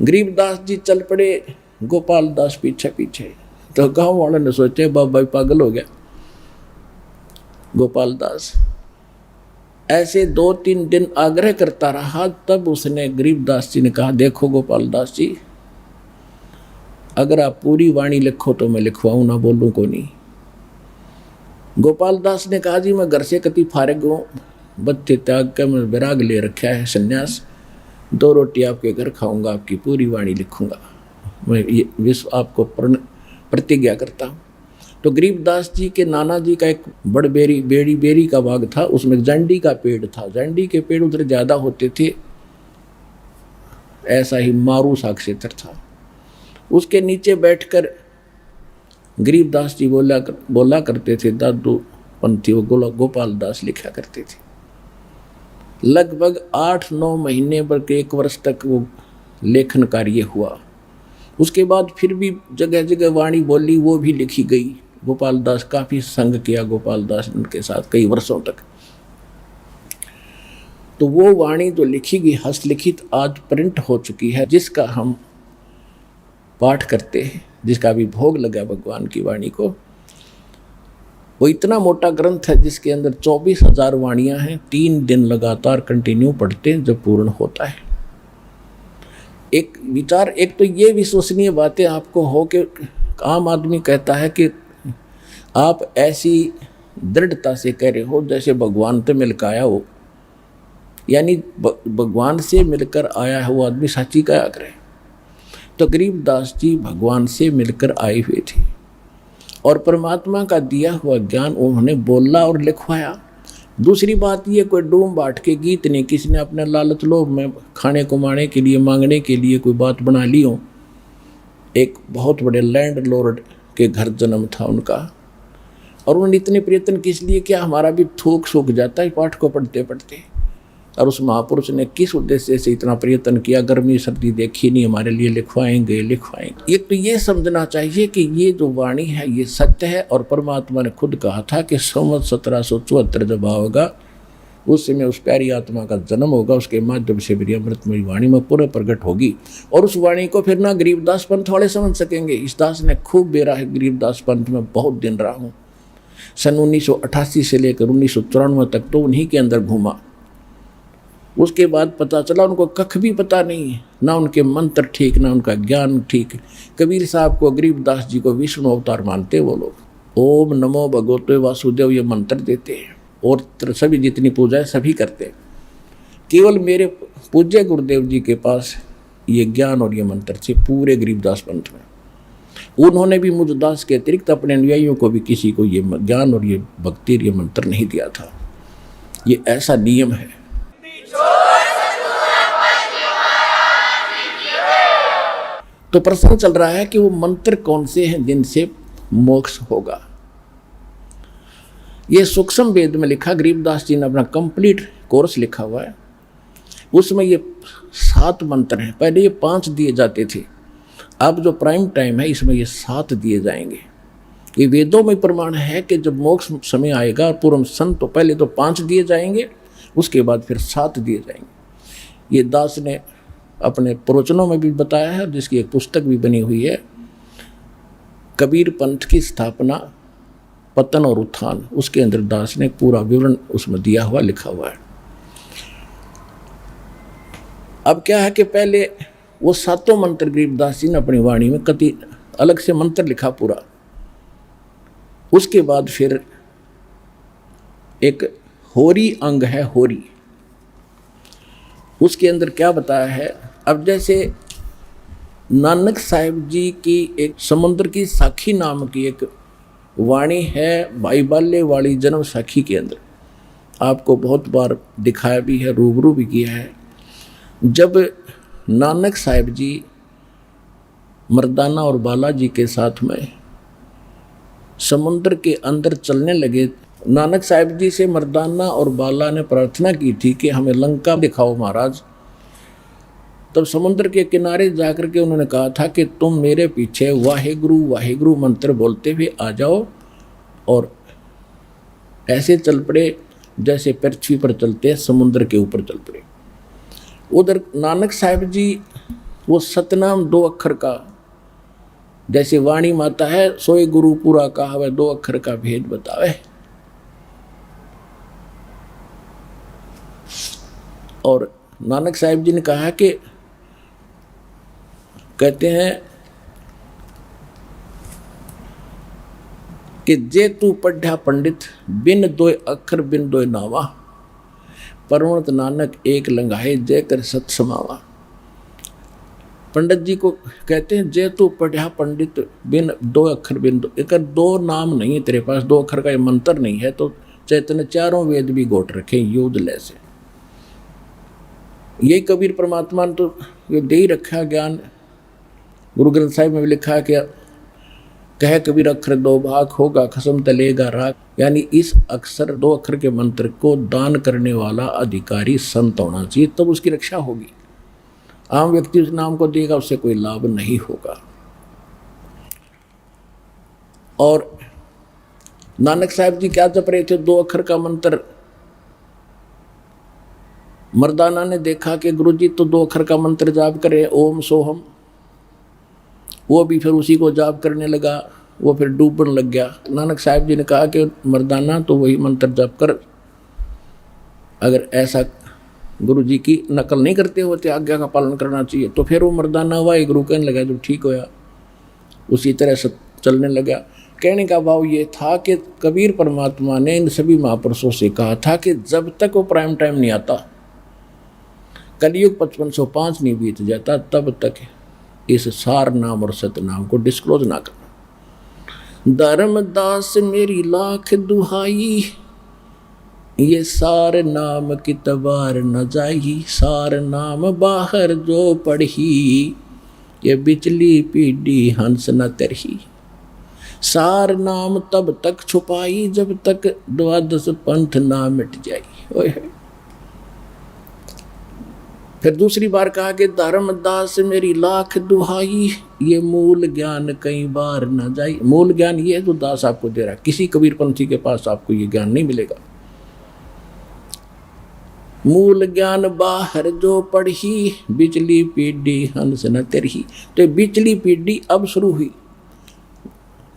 Speaker 2: गरीबदास जी चल पड़े, गोपाल दास पीछे पीछे। तो गांव वालों ने सोचे बाबा पागल हो गया। गोपाल दास ऐसे 2-3 दिन आग्रह करता रहा। तब उसने गरीबदास जी ने कहा, देखो गोपाल दास जी, अगर आप पूरी वाणी लिखो तो मैं लिखवाऊं, ना बोलूं को नहीं। गोपाल दास ने कहा, जी मैं घर से कति फारिग हूँ, बच्चे त्याग कर मैं विराग ले रखा है, संन्यास। 2 रोटी आपके घर खाऊंगा, आपकी पूरी वाणी लिखूंगा, मैं ये विश्व आपको प्रतिज्ञा करता हूँ। तो गरीबदास जी के नाना जी का एक बड़ बेरी का बाग था, उसमें जंडी का पेड़ था। जंडी के पेड़ उधर ज़्यादा होते थे, ऐसा ही मारू सा क्षेत्र था। उसके नीचे बैठकर गरीबदास जी बोला करते थे, दादू पंथी वो गोपाल दास लिखा करते थे। लगभग 8-9 महीने बल्कि 1 वर्ष तक वो लेखन कार्य हुआ। उसके बाद फिर भी जगह जगह वाणी बोली, वो भी लिखी गई। गोपाल दास काफ़ी संग किया गोपाल दास उनके साथ कई वर्षों तक। तो वो वाणी जो लिखी गई हस्तलिखित आज प्रिंट हो चुकी है, जिसका हम पाठ करते हैं, जिसका भी भोग लगा भगवान की वाणी को। वो इतना मोटा ग्रंथ है जिसके अंदर 24,000 वाणियाँ हैं। 3 दिन लगातार कंटिन्यू पढ़ते हैं जब पूर्ण होता है। एक विचार, एक तो ये विश्वसनीय बातें आपको हो कि आम आदमी कहता है कि आप ऐसी दृढ़ता से कह रहे हो जैसे भगवान से मिलकर आया हो, यानी भगवान से मिलकर आया हुआ आदमी साची का आग्रह। तो गरीबदास जी भगवान से मिलकर आए हुए थे और परमात्मा का दिया हुआ ज्ञान उन्होंने बोला और लिखवाया। दूसरी बात ये, कोई डूम बाट के गीत नहीं, किसी ने अपने लालच लोभ में खाने कमाने के लिए मांगने के लिए कोई बात बना ली हो। एक बहुत बड़े लैंड लॉर्ड के घर जन्म था उनका, और उन्होंने इतने प्रयत्न किस लिए किया, हमारा भी थूक सूख जाता है पाठ को पढ़ते पढ़ते। और उस महापुरुष ने किस उद्देश्य से इतना प्रयत्न किया, गर्मी सर्दी देखी नहीं, हमारे लिए लिखवाएंगे। एक तो ये समझना चाहिए कि ये जो वाणी है ये सत्य है, और परमात्मा ने खुद कहा था कि संवत 1774 जब आओगा उस समय उस प्यारी आत्मा का जन्म होगा, उसके माध्यम से मेरी अमृतमयी वाणी में पूरे प्रकट होगी। और उस वाणी को फिर ना गरीबदास पंथ वाले समझ सकेंगे। इस दास ने खूब बेरा है गरीबदास पंथ में, बहुत दिन रहा हूँ। सन 1988 से लेकर 1994 तक तो उन्हीं के अंदर घूमा। उसके बाद पता चला उनको कख भी पता नहीं है, ना उनके मंत्र ठीक, ना उनका ज्ञान ठीक। कबीर साहब को, गरीबदास जी को विष्णु अवतार मानते वो लोग। ओम नमो भगवते वासुदेव ये मंत्र देते हैं और सभी जितनी पूजा है सभी करते हैं। केवल मेरे पूज्य गुरुदेव जी के पास ये ज्ञान और ये मंत्र थे पूरे गरीबदास पंथ में। उन्होंने भी मुझ दास के अतिरिक्त अपने अनुयायियों को भी किसी को ये ज्ञान और ये भक्ति और ये मंत्र नहीं दिया था। ये ऐसा नियम है। तो प्रश्न चल रहा है कि वो मंत्र कौन से हैं जिनसे मोक्ष होगा। ये सूक्ष्म वेद में लिखा, गरीबदास जी ने अपना कंप्लीट कोर्स लिखा हुआ है, उसमें ये 7 मंत्र हैं। पहले ये 5 दिए जाते थे, अब जो प्राइम टाइम है इसमें ये 7 दिए जाएंगे। ये वेदों में प्रमाण है कि जब मोक्ष समय आएगा पूर्व संत तो पहले तो 5 दिए जाएंगे, उसके बाद फिर 7 दिए जाएंगे। ये दास ने अपने प्रवचनों में भी बताया है, जिसकी एक पुस्तक भी बनी हुई है, कबीर पंथ की स्थापना, पतन और उत्थान। उसके अंदर दास ने पूरा विवरण उसमें दिया हुआ, लिखा हुआ है। अब क्या है कि पहले वो 7 मंत्र गरीबदास जी ने अपनी वाणी में कति अलग से मंत्र लिखा पूरा। उसके बाद फिर एक होरी अंग है, होरी, उसके अंदर क्या बताया है। अब जैसे नानक साहिब जी की एक समुद्र की साखी नाम की एक वाणी है, भाई बाल्य वाली जन्म साखी के अंदर आपको बहुत बार दिखाया भी है, रूबरू भी किया है। जब नानक साहिब जी मर्दाना और बालाजी के साथ में समुद्र के अंदर चलने लगे, नानक साहिब जी से मर्दाना और बाला ने प्रार्थना की थी कि हमें लंका दिखाओ महाराज। तब समुद्र के किनारे जाकर के उन्होंने कहा था कि तुम मेरे पीछे वाहेगुरु वाहेगुरु मंत्र बोलते हुए आ जाओ, और ऐसे चल पड़े जैसे पृथ्वी पर चलते हैं, समुद्र के ऊपर चल पड़े। उधर नानक साहिब जी वो सतनाम 2 अक्षर का, जैसे वाणी माता है सोए गुरु पूरा कहावे, 2 अक्षर का भेद बतावे। और नानक साहिब जी ने कहा कि कहते हैं कि जे तू पढ़ा पंडित बिन 2 अक्षर बिन 2 नावा, परवणत नानक एक लंघाए जय कर सत समावा। पंडित जी को कहते हैं जे तू पढ़ा पंडित बिन 2 अक्षर बिन 2, एक 2 नाम नहीं है तेरे पास, 2 अक्षर का ये मंत्र नहीं है, तो चैतन्य चारों वेद भी गोट रखे युद्ध से। यही कबीर परमात्मा ने तो ये दे ही रखा ज्ञान। गुरु ग्रंथ साहिब में भी लिखा है कि कह कबीर अक्षर 2 भाग होगा खसम तलेगा राग, यानी इस अक्षर 2 अक्षर के मंत्र को दान करने वाला अधिकारी संत होना चाहिए, तब उसकी रक्षा होगी। आम व्यक्ति उस नाम को देगा, उससे कोई लाभ नहीं होगा। और नानक साहिब जी क्या जप रहे थे, 2 अक्षर का मंत्र। मर्दाना ने देखा कि गुरुजी तो 2 अक्षर का मंत्र जाप करे, ओम सोहम, वो भी फिर उसी को जाप करने लगा, वो फिर डूबने लग गया। नानक साहिब जी ने कहा कि मर्दाना तो वही मंत्र जाप कर, अगर ऐसा गुरुजी की नकल नहीं करते होते, आज्ञा का पालन करना चाहिए। तो फिर वो मर्दाना हुआ, एक गुरु कहने लगा, जब ठीक होया उसी तरह से चलने लगा। कहने का भाव ये था कि कबीर परमात्मा ने इन सभी महापुरुषों से कहा था कि जब तक वो प्राइम टाइम नहीं आता, कलयुग 5505 नहीं बीत जाता, तब तक इस सार नाम और सत नाम को डिस्क्लोज ना करना। धर्मदास मेरी लाख दुहाई, ये सार नाम की तबार न जाई, सार नाम बाहर जो पढ़ी, ये बिचली पीढ़ी हंस न तरही। सार नाम तब तक छुपाई जब तक 12 पंथ ना मिट जाई। ओए फिर दूसरी बार कहा कि धर्मदास मेरी लाख दुहाई, ये मूल ज्ञान कई बार न जाई। मूल ज्ञान ये है जो दास आपको दे रहा है, किसी कबीर पंथी के पास आपको ये ज्ञान नहीं मिलेगा। मूल ज्ञान बाहर जो पढ़ी, बिचली पीढ़ी हंस न तेरही। तो बिचली पीढ़ी अब शुरू हुई।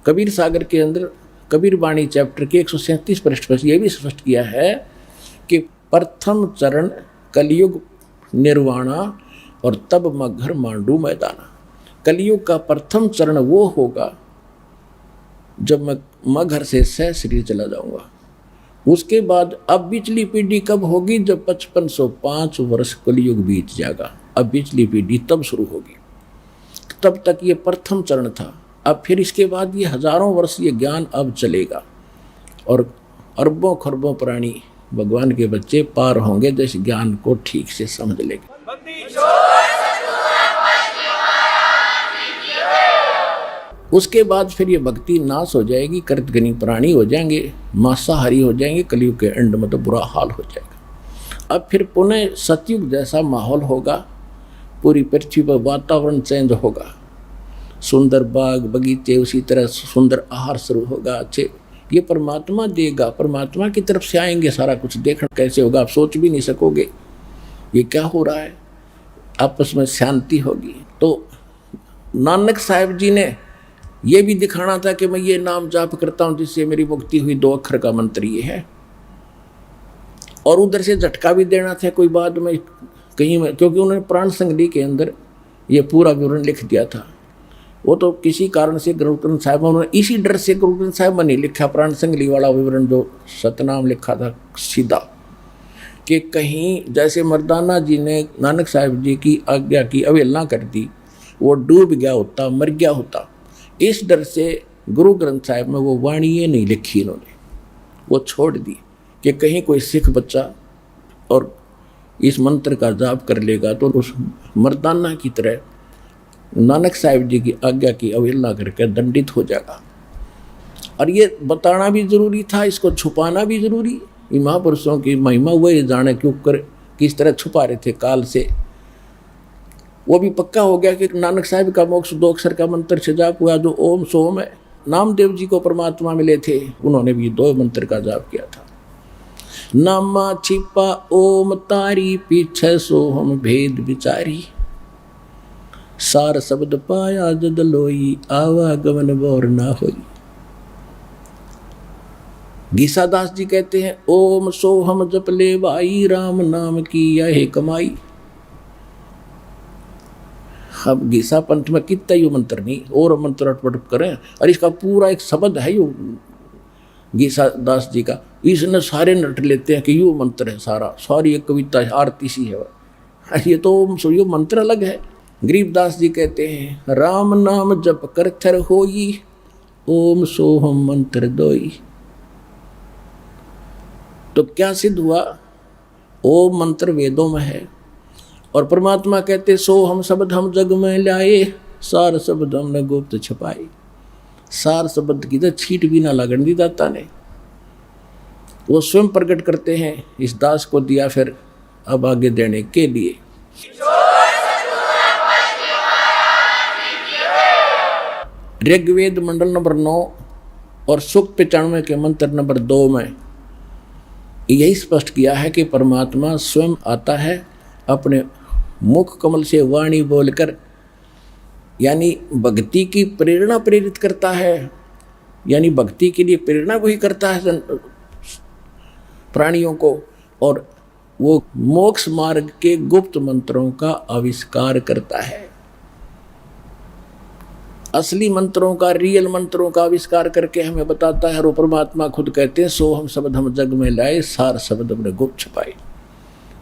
Speaker 2: कबीर सागर के अंदर कबीर वाणी चैप्टर के 137 पृष्ठ पर यह भी स्पष्ट किया है कि प्रथम चरण कलयुग निर्वाणा और तब मगर मांडू मैदाना। कलयुग का प्रथम चरण वो होगा जब मैं घर से सह शरीर चला जाऊंगा। उसके बाद अब बिचली पीढ़ी कब होगी? जब 5505 वर्ष कलयुग बीत जाएगा। अब बिचली पीढ़ी तब शुरू होगी। तब तक ये प्रथम चरण था। अब फिर इसके बाद ये हजारों वर्ष ये ज्ञान अब चलेगा और अरबों खरबों प्राणी भगवान के बच्चे पार होंगे जिस ज्ञान को ठीक से समझ लेंगे। उसके बाद फिर ये भक्ति नाश हो जाएगी, कृतघ्नी प्राणी हो जाएंगे, मांसाहारी हो जाएंगे, कलयुग के एंड में तो बुरा हाल हो जाएगा। अब फिर पुनः सतयुग जैसा माहौल होगा, पूरी पृथ्वी पर वातावरण चेंज होगा, सुंदर बाग बगीचे, उसी तरह सुंदर आहार शुरू होगा। अच्छे ये परमात्मा देगा, परमात्मा की तरफ से आएंगे। सारा कुछ देखना कैसे होगा आप सोच भी नहीं सकोगे ये क्या हो रहा है। आपस में शांति होगी। तो नानक साहब जी ने ये भी दिखाना था कि मैं ये नाम जाप करता हूं जिससे मेरी मुक्ति हुई, 2 अक्षर का मंत्र ये है। और उधर से झटका भी देना था कोई बाद में कहीं में, क्योंकि उन्होंने प्राण संगली के अंदर ये पूरा विवरण लिख दिया था। वो तो किसी कारण से गुरु ग्रंथ साहिब उन्होंने इसी डर से गुरु ग्रंथ साहिब में नहीं लिखा प्राण संगली वाला विवरण जो सतनाम लिखा था सीधा, कि कहीं जैसे मर्दाना जी ने नानक साहिब जी की आज्ञा की अवहेलना कर दी, वो डूब गया होता, मर गया होता। इस डर से गुरु ग्रंथ साहिब में वो वाणी नहीं लिखी इन्होंने, वो छोड़ दी कि कहीं कोई सिख बच्चा और इस मंत्र का जाप कर लेगा तो उस मर्दाना की तरह नानक साहिब जी की आज्ञा की अवहेलना करके दंडित हो जाएगा। और ये बताना भी जरूरी था, इसको छुपाना भी जरूरी। ये महापुरुषों की महिमा हुआ ये जाने क्यों कर किस तरह छुपा रहे थे काल से। वो भी पक्का हो गया कि नानक साहिब का मोक्ष 2 अक्षर का मंत्र से जाप हुआ जो ओम सोम है। नामदेव जी को परमात्मा मिले थे, उन्होंने भी 2 मंत्र का जाप किया था। नामा छिपा ओम तारी, पीछे सोहम भेद विचारी, सार शब्द पाया जद लोई, आवागमन बोर ना होई। गीसादास जी कहते हैं ओम सोहम जप ले भाई, राम नाम की यह कमाई। अब गीसा पंथ में कितना यू मंत्र नहीं और मंत्र अटपट करें, और इसका पूरा एक शब्द है यू गीसादास जी का। इसने सारे नट लेते हैं कि यू मंत्र है सारा, सारी एक कविता आरती सी है। ये तो यो मंत्र अलग है। गरीबदास जी कहते हैं राम नाम जप कर थर होई, ओम सोहम मंत्र दोई। तो क्या सिद्ध हुआ? ओम मंत्र वेदों में है और परमात्मा कहते सो हम शब्द हम जग में लाए, सार शब्द हमने गुप्त छुपाए। सार शब्द की तो छीट भी ना लगन दी दाता ने, वो स्वयं प्रकट करते हैं। इस दास को दिया फिर अब आगे देने के लिए। ऋग्वेद मंडल नंबर 9 और सूक्त 95 के मंत्र नंबर 2 में यही स्पष्ट किया है कि परमात्मा स्वयं आता है अपने मुख कमल से वाणी बोलकर, यानी भक्ति की प्रेरणा प्रेरित करता है, यानी भक्ति के लिए प्रेरणा वही करता है प्राणियों को, और वो मोक्ष मार्ग के गुप्त मंत्रों का आविष्कार करता है। असली मंत्रों का, रियल मंत्रों का आविष्कार करके हमें बताता है। और परमात्मा खुद कहते हैं सोहम शब्द हम जग में लाए, सार शब्द हमने गुप्त छुपाए।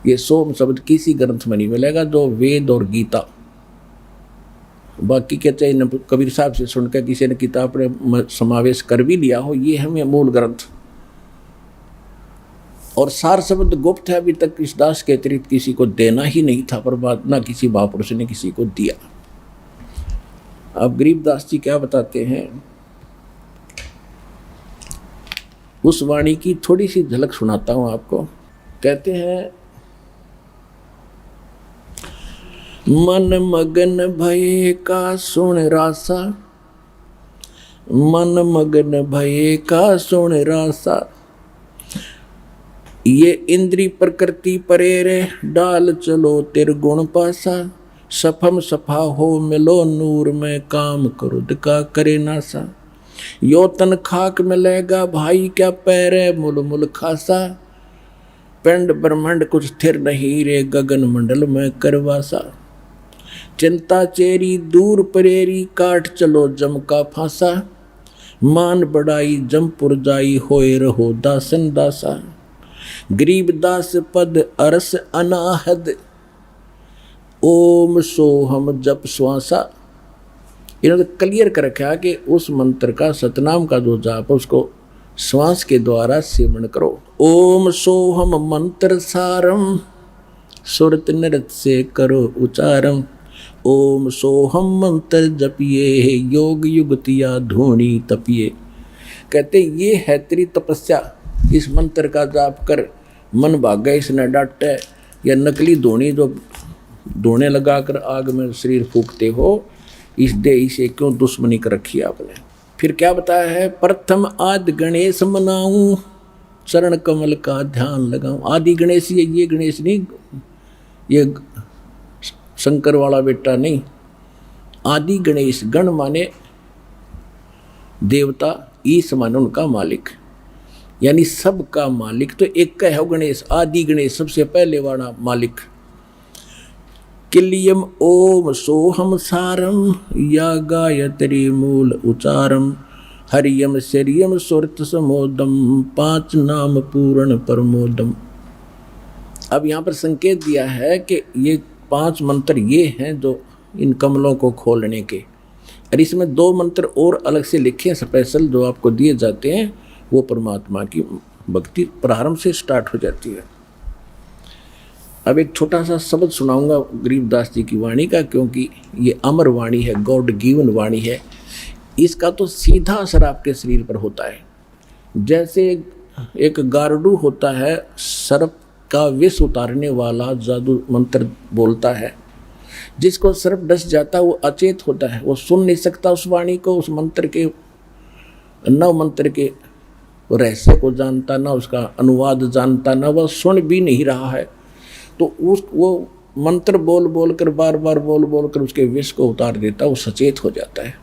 Speaker 2: ये सोम शब्द किसी ग्रंथ में नहीं मिलेगा, जो वेद और गीता। बाकी कहते हैं कबीर साहब से सुनकर किसी ने किताब में समावेश कर भी लिया हो, ये हमें मूल ग्रंथ। और सार शब्द गुप्त है, अभी तक इस दास के अतिरिक्त किसी को देना ही नहीं था, परमात्मा किसी महापुरुष ने किसी को दिया। अब गरीबदास जी क्या बताते हैं, उस वाणी की थोड़ी सी झलक सुनाता हूं आपको। कहते हैं मन मगन भये का सुन रासा, मन मगन भये का सुन रासा, ये इंद्री प्रकृति परेरे, डाल चलो तिर गुण पासा, सफम सफा हो मिलो नूर में, काम क्रोध का करे नासा। यो तन खाक मिलेगा भाई, क्या पैरे मुल मुल खासा, पिंड ब्रह्मांड कुछ स्थिर नहीं रे, गगन मंडल में करवासा। चिंता चेरी दूर परेरी, काट चलो जम का फांसा, मान बढ़ाई जमपुर जाई, होए रहो दासन दासा। गरीब दास पद अरस अनाहद, ओम सोहम जप श्वासा। इन्होंने क्लियर कर रखा कि उस मंत्र का, सतनाम का जो जाप उसको श्वास के द्वारा सेवन करो। ओम सोहम मंत्र सारम, सुरत नृत से करो उच्चारम। ओम सोहम मंत्र जपिए, योग युगतिया धूणी तपिए। कहते ये है तेरी तपस्या, इस मंत्र का जाप कर, मन भागा इसने डांटे, या नकली धूणी जो धोने लगाकर आग में शरीर फूकते हो, इस देह से क्यों दुश्मनी कर रखी आपने। फिर क्या बताया है, प्रथम आदि गणेश मनाऊं, चरण कमल का ध्यान लगाऊं। आदि गणेश ये गणेश नहीं, ये शंकर वाला बेटा नहीं। आदि गणेश, गण माने देवता, ईश माने उनका मालिक, यानी सबका मालिक तो एक का है गणेश। आदि गणेश सबसे पहले वाला मालिक। किलियम ओम सोहम सारम, या गायत्री मूल उचारम। हरियम शरियम सुरत समोदम, 5 नाम पूर्ण प्रमोदम। अब यहाँ पर संकेत दिया है कि ये 5 मंत्र ये हैं जो इन कमलों को खोलने के, और इसमें 2 मंत्र और अलग से लिखे स्पेशल जो आपको दिए जाते हैं, वो परमात्मा की भक्ति प्रारंभ से स्टार्ट हो जाती है। अब एक छोटा सा शब्द सुनाऊंगा गरीबदास जी की वाणी का, क्योंकि ये अमर वाणी है, गॉड गिवन वाणी है। इसका तो सीधा असर आपके शरीर पर होता है। जैसे एक गारडू होता है, सर्प का विष उतारने वाला जादू मंत्र बोलता है, जिसको सर्प डस जाता है वो अचेत होता है, वो सुन नहीं सकता उस वाणी को, उस मंत्र के, नव मंत्र के रहस्य को जानता, ना उसका अनुवाद जानता, ना वह सुन भी नहीं रहा है। तो वो मंत्र बोल बोल कर, बार बार बोल बोल कर उसके विष को उतार देता, वो सचेत हो जाता है।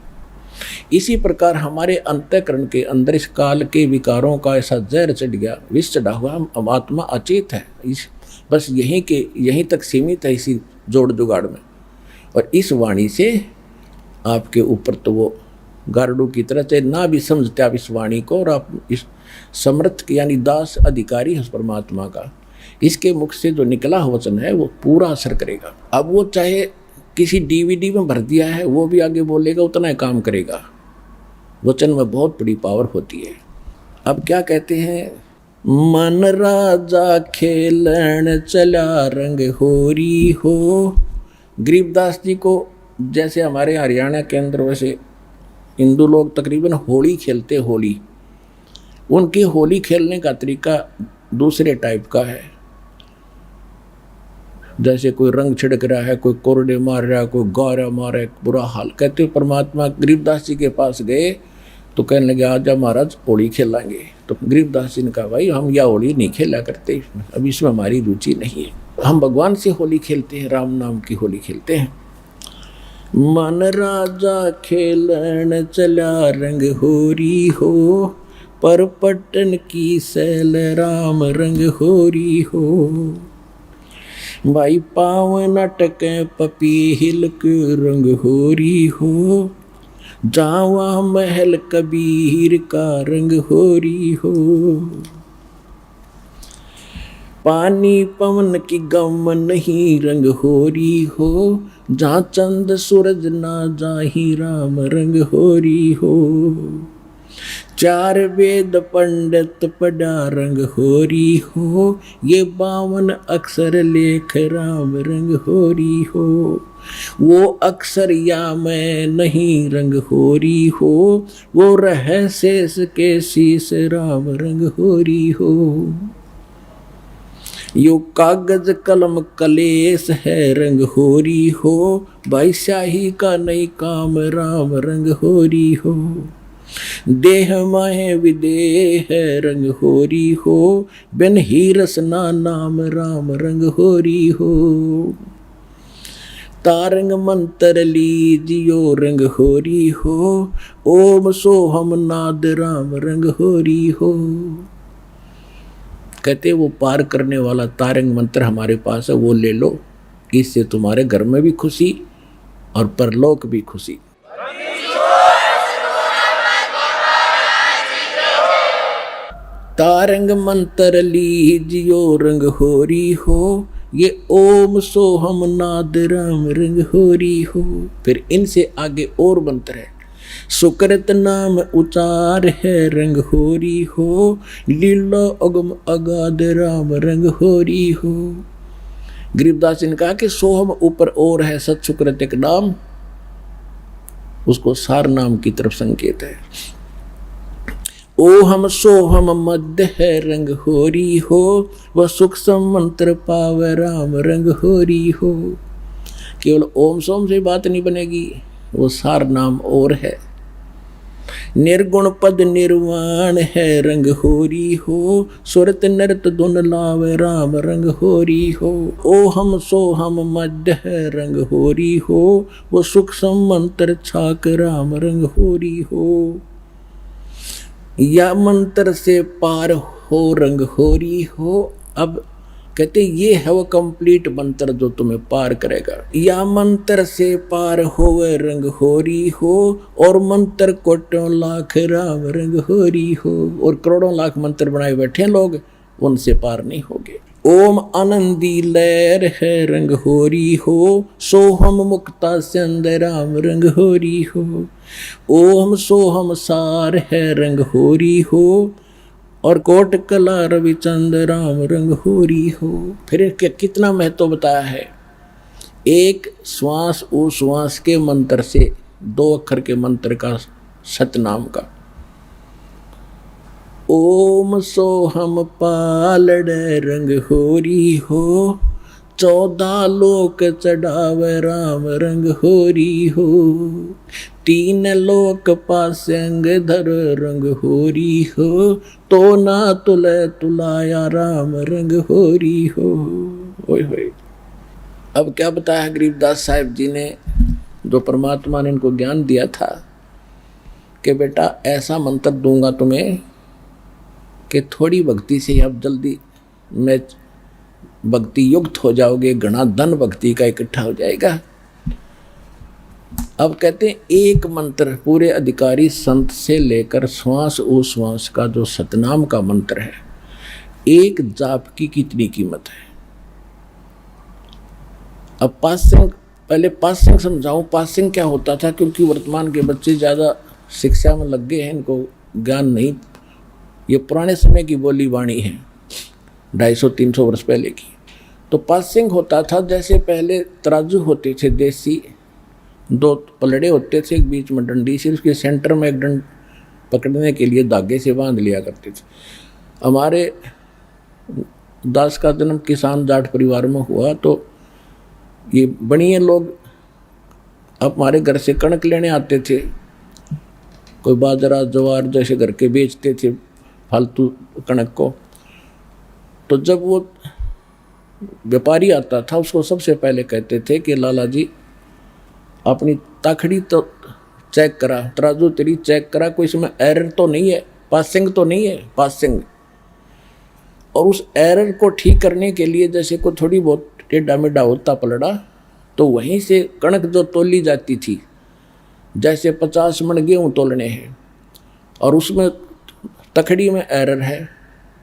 Speaker 2: इसी प्रकार हमारे अंतःकरण के अंदर इस काल के विकारों का ऐसा जहर चढ़ गया, विष चढ़ा हुआ, हम आत्मा अचेत है, बस यहीं तक सीमित है इसी जोड़ जुगाड़ में। और इस वाणी से आपके ऊपर तो वो गारडू की तरह से ना भी समझते आप इस वाणी को, और आप इस समर्थ यानी दास अधिकारी है परमात्मा का, इसके मुख से जो निकला वचन है वो पूरा असर करेगा। अब वो चाहे किसी डीवीडी में भर दिया है, वो भी आगे बोलेगा, उतना ही काम करेगा। वचन में बहुत बड़ी पावर होती है। अब क्या कहते हैं, मन राजा खेलन चला रंग होरी हो। गरीबदास जी को जैसे हमारे हरियाणा के अंदर वैसे हिंदू लोग तकरीबन होली खेलते, होली, उनकी होली खेलने का तरीका दूसरे टाइप का है। जैसे कोई रंग छिड़क रहा है, कोई कोरडे मार रहा है, कोई गौरा मार रहा है, बुरा हाल। कहते परमात्मा गरीबदास जी के पास गए तो कहने लगे आजा महाराज होली खेलेंगे। तो गरीबदास जी ने कहा भाई हम यह होली नहीं खेला करते, अब इसमें हमारी रुचि नहीं है, हम भगवान से होली खेलते हैं, राम नाम की होली खेलते हैं। मन राजा खेलन चला रंग होरी हो, पर पट्टन की सैल राम रंग होरी हो। भाई पाव नटक पपी हिलक रंग होरी हो, जावा महल कबीर का रंग होरी हो। पानी पवन की गम नहीं रंग होरी हो, जहाँ चंद सूरज ना जाही राम रंग होरी हो। 4 वेद पंडित पढ़ा रंग होरी हो, ये 52 अक्षर लेख राम रंग होरी हो। वो अक्षर या मैं नहीं रंग होरी हो, वो रह शेष के शीश राम रंग होरी हो। यो कागज कलम कलेश है रंग होरी हो, भाई शाही का नहीं काम राम रंग होरी हो। देह माहे विदेह रंग होरी हो, बिन ही रसना नाम राम रंग होरी हो। तारंग मंत्र लीजियो रंग होरी हो, ओम सोहम नाद राम रंग होरी हो। कहते वो पार करने वाला तारंग मंत्र हमारे पास है, वो ले लो, इससे तुम्हारे घर में भी खुशी और परलोक भी खुशी। तारंग मंत्र लीजियो रंग होरी हो, ये ओम सोहम नाद राम रंग होरी हो। फिर इनसे आगे और मंत्र है, सुकृत नाम उचार है रंग होरी हो, लीला अगम अगाध राम रंग होरी हो। गरीबदास जी ने कहा कि सोहम ऊपर और है, सत सुकृत एक नाम, उसको सार नाम की तरफ संकेत है। ओहम सोहम मध्य है रंग होरी हो, वह सुख मंत्र पावे राम रंग होरी हो। केवल ओम सोम से बात नहीं बनेगी, वो सार नाम और है। निर्गुण पद निर्वाण है रंग होरी हो, सुरत नृत धुन लावे राम रंग होरी हो। ओहम सोहम मध्य है रंग होरी हो, वो सुख मंत्र छाक राम रंग होरी हो। या मंत्र से पार हो रंग होरी हो। अब कहते ये है वो कंप्लीट मंत्र जो तुम्हें पार करेगा। या मंत्र से पार होवे रंग होरी हो, और मंत्र कोटों लाख राम रंग होरी हो। और करोड़ों लाख मंत्र बनाए बैठे लोग, उनसे पार नहीं होगे। ओम आनंदी लहर है रंग होरी हो, सोहम मुक्ता चंद राम रंग होरी हो। ओम सोहम सार है रंग होरी हो, और कोट कला रविचंद राम रंग होरी हो। फिर कितना महत्व बताया है। एक श्वास उश्वास के मंत्र से, 2 अक्षर के मंत्र का, सतनाम का। ओम सोहम पालड़ रंग होरी हो, 14 लोक चढ़ावे राम रंग होरी हो। 3 लोक पासंग धर रंग होरी हो, तो ना तुले तुलाया राम रंग होरी हो। ओए होए। अब क्या बताया गरीबदास साहिब जी ने, जो परमात्मा ने इनको ज्ञान दिया था कि बेटा ऐसा मंत्र दूंगा तुम्हें कि थोड़ी भक्ति से अब जल्दी में भक्ति युक्त हो जाओगे, घना धन भक्ति का इकट्ठा हो जाएगा। अब कहते हैं एक मंत्र पूरे अधिकारी संत से लेकर श्वास उश्वास का जो सतनाम का मंत्र है, एक जाप की कितनी कीमत है। अब पासिंग, पहले पासिंग समझाऊं। पासिंग क्या होता था, क्योंकि वर्तमान के बच्चे ज़्यादा शिक्षा में लग गए हैं, इनको ज्ञान नहीं। ये पुराने समय की बोली वाणी है, 250-300 वर्ष पहले की। तो पासिंग होता था, जैसे पहले तराजू होते थे देसी, 2 पलड़े होते थे, एक बीच में डंडी से, उसके सेंटर में एक डंड पकड़ने के लिए धागे से बांध लिया करते थे। हमारे दास का जन्म किसान जाट परिवार में हुआ, तो ये बनिए लोग हमारे घर से कणक लेने आते थे, कोई बाजरा ज्वार जैसे घर के बेचते थे फालतू कणक को। तो जब वो व्यापारी आता था, उसको सबसे पहले कहते थे कि लाला जी अपनी ताखड़ी तो चेक करा, तराजू तेरी चेक करा, कोई इसमें एरर तो नहीं है, पासिंग तो नहीं है, पासिंग। और उस एरर को ठीक करने के लिए जैसे को थोड़ी बहुत टेढ़ा मेढ़ा होता पलड़ा, तो वहीं से कणक जो तोली जाती थी, जैसे 50 मन गेहूँ तोलने हैं और उसमें तखड़ी में एरर है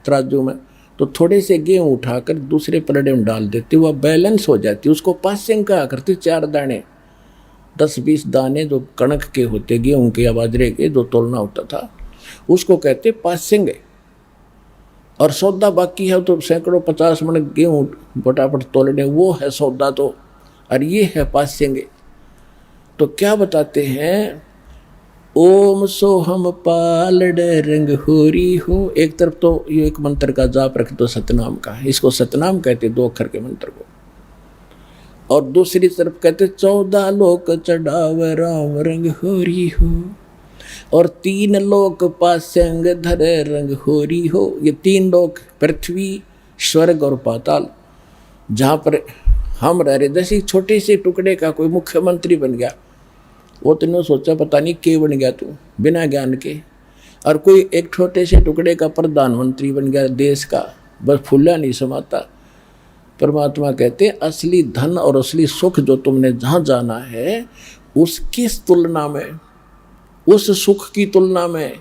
Speaker 2: तराजू में, तो थोड़े से गेहूँ उठाकर दूसरे पलड़े में डाल देते, वह बैलेंस हो जाती। उसको पासिंग कहा करते। 4 दाने 10-20 दाने जो कणक के होते, गेहूँ के या बाजरे के, जो तोलना होता था, उसको कहते पासिंग है। और सौदा बाकी है तो सैकड़ों 50 मन गेहूँ फटाफट तोलने, वो है सौदा। तो और ये है पासिंग। तो क्या बताते हैं, ओम सोहम पालड़ रंग होरी हो। एक तरफ तो ये एक मंत्र का जाप रख दो सतनाम का, इसको सतनाम कहते 2 अक्षर के मंत्र को। और दूसरी तरफ कहते 14 लोक चढ़ावे राम रंग होरी हो। और 3 लोक पासंग धरे रंग होरी हो। ये 3 लोक, पृथ्वी, स्वर्ग और पाताल, जहाँ पर हम रह रहे, जैसे छोटे से टुकड़े का कोई मुख्यमंत्री बन गया, वो तुमने सोचा पता नहीं के बन गया तू बिना ज्ञान के, और कोई एक छोटे से टुकड़े का प्रधानमंत्री बन गया देश का, बस फूला नहीं समाता। परमात्मा कहते असली धन और असली सुख जो तुमने जहाँ जाना है, उसकी तुलना में, उस सुख की तुलना में,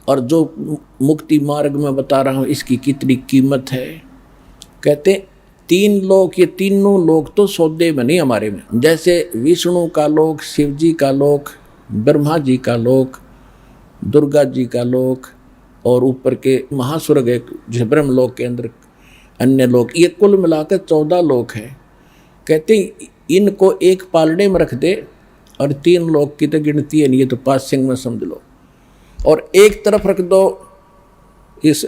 Speaker 2: और जो मुक्ति मार्ग में बता रहा हूँ इसकी कितनी कीमत है। कहते 3 लोक, ये तीनों लोक तो सौदे में नहीं हमारे में। जैसे विष्णु का लोक, शिव जी का लोक, ब्रह्मा जी का लोक, दुर्गा जी का लोक, और ऊपर के महास्वर्ग एक जो ब्रह्म लोक के अंदर अन्य लोक, ये कुल मिलाकर 14 लोक है। कहते इनको एक पालने में रख दे और 3 लोक की तो गिनती है नहीं, ये तो पासिंग में समझ लो, और एक तरफ रख दो इस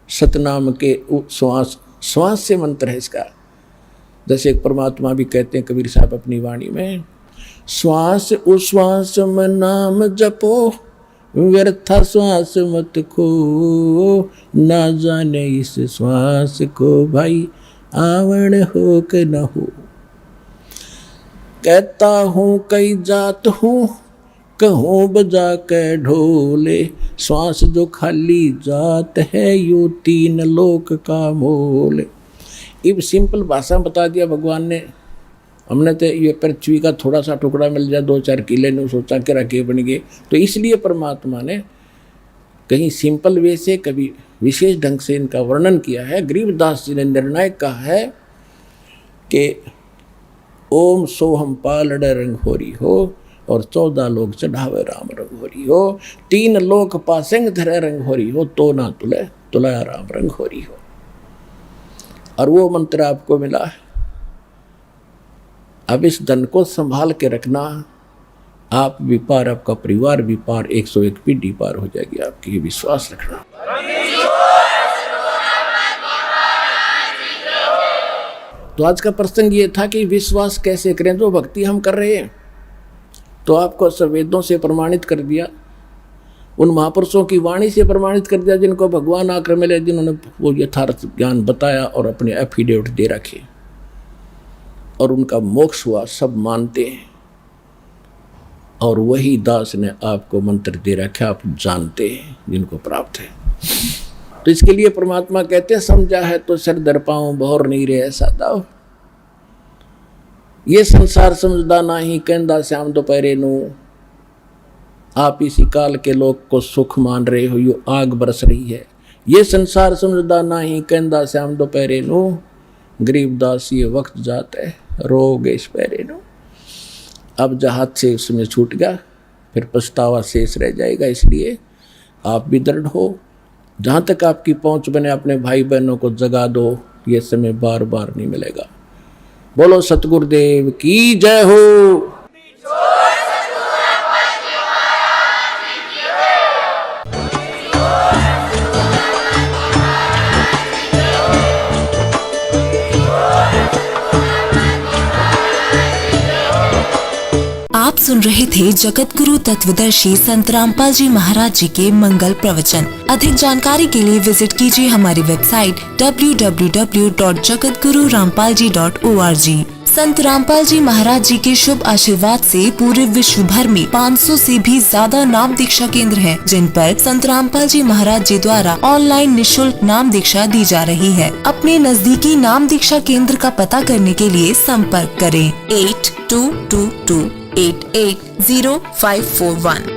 Speaker 2: सतनाम के श्वास से मंत्र है इसका। जैसे एक परमात्मा भी कहते हैं कबीर साहब अपनी वाणी में, श्वास उश्वास में नाम जपो, व्यर्था श्वास मत खो, ना जाने इस श्वास को भाई आवण हो कि न हो। कहता हूँ कई जात हूँ, कहूँ बजा के ढोले, श्वास जो खाली जात है यू 3 लोक का मोल। इब सिंपल भाषा में बता दिया भगवान ने। हमने तो ये पृथ्वी का थोड़ा सा टुकड़ा मिल जाए 2-4 किले ने सोचा कि रखे बन गए, तो इसलिए परमात्मा ने कहीं सिंपल वे से कभी विशेष ढंग से इनका वर्णन किया है। गरीबदास जी ने निर्णायक कहा है कि ओम सोहम पालड़ रंग होरी हो, और 14 लोग चढ़ावे राम रंग होरी हो, 3 लोक पासेंग धरे रंग होरी हो, तो ना तुले तुलाया राम रंग होरी हो। और वो मंत्र आपको मिला है। अब इस धन को संभाल के रखना, आप भी पार, आपका परिवार भी पार, 101 पीढ़ी पार हो जाएगी आपकी, ये विश्वास रखना। तो आज का प्रसंग ये था कि विश्वास कैसे करें। जो भक्ति हम कर रहे हैं तो आपको वेदों से प्रमाणित कर दिया, उन महापुरुषों की वाणी से प्रमाणित कर दिया जिनको भगवान आकर मिले, जिन्होंने वो यथार्थ ज्ञान बताया और अपने एफिडेविट दे रखे, और उनका मोक्ष हुआ, सब मानते हैं। और वही दास ने आपको मंत्र दे रखा, आप जानते हैं जिनको प्राप्त है। तो इसके लिए परमात्मा कहते हैं समझा है तो सिर दर पाऊं, बहुर नहीं रहे सादा। ये संसार समझदा नहीं, कहंदा श्याम दोपहरे नू, आप इसी काल के लोग को सुख मान रहे हो, यो आग बरस रही है। ये संसार समझदा नहीं, कहंदा श्याम दोपहरे नू, गरीबदास ये वक्त जाता है, रोग इस पैरे नू। अब जहाज से उसमें छूट गया, फिर पछतावा शेष रह जाएगा। इसलिए आप भी दृढ़ हो, जहाँ तक आपकी पहुँच बने अपने भाई बहनों को जगा दो, ये समय बार बार नहीं मिलेगा। बोलो सतगुरुदेव की जय हो।
Speaker 3: आप सुन रहे थे जगत गुरु तत्वदर्शी संत रामपाल जी महाराज जी के मंगल प्रवचन। अधिक जानकारी के लिए विजिट कीजिए हमारी वेबसाइट www.jagatgururampalji.org। संत रामपाल जी महाराज जी के शुभ आशीर्वाद से पूरे विश्व भर में 500 से भी ज्यादा नाम दीक्षा केंद्र हैं, जिन पर संत रामपाल जी महाराज जी द्वारा ऑनलाइन निशुल्क नाम दीक्षा दी जा रही है। अपने नजदीकी नाम दीक्षा केंद्र का पता करने के लिए संपर्क करें 8222880541।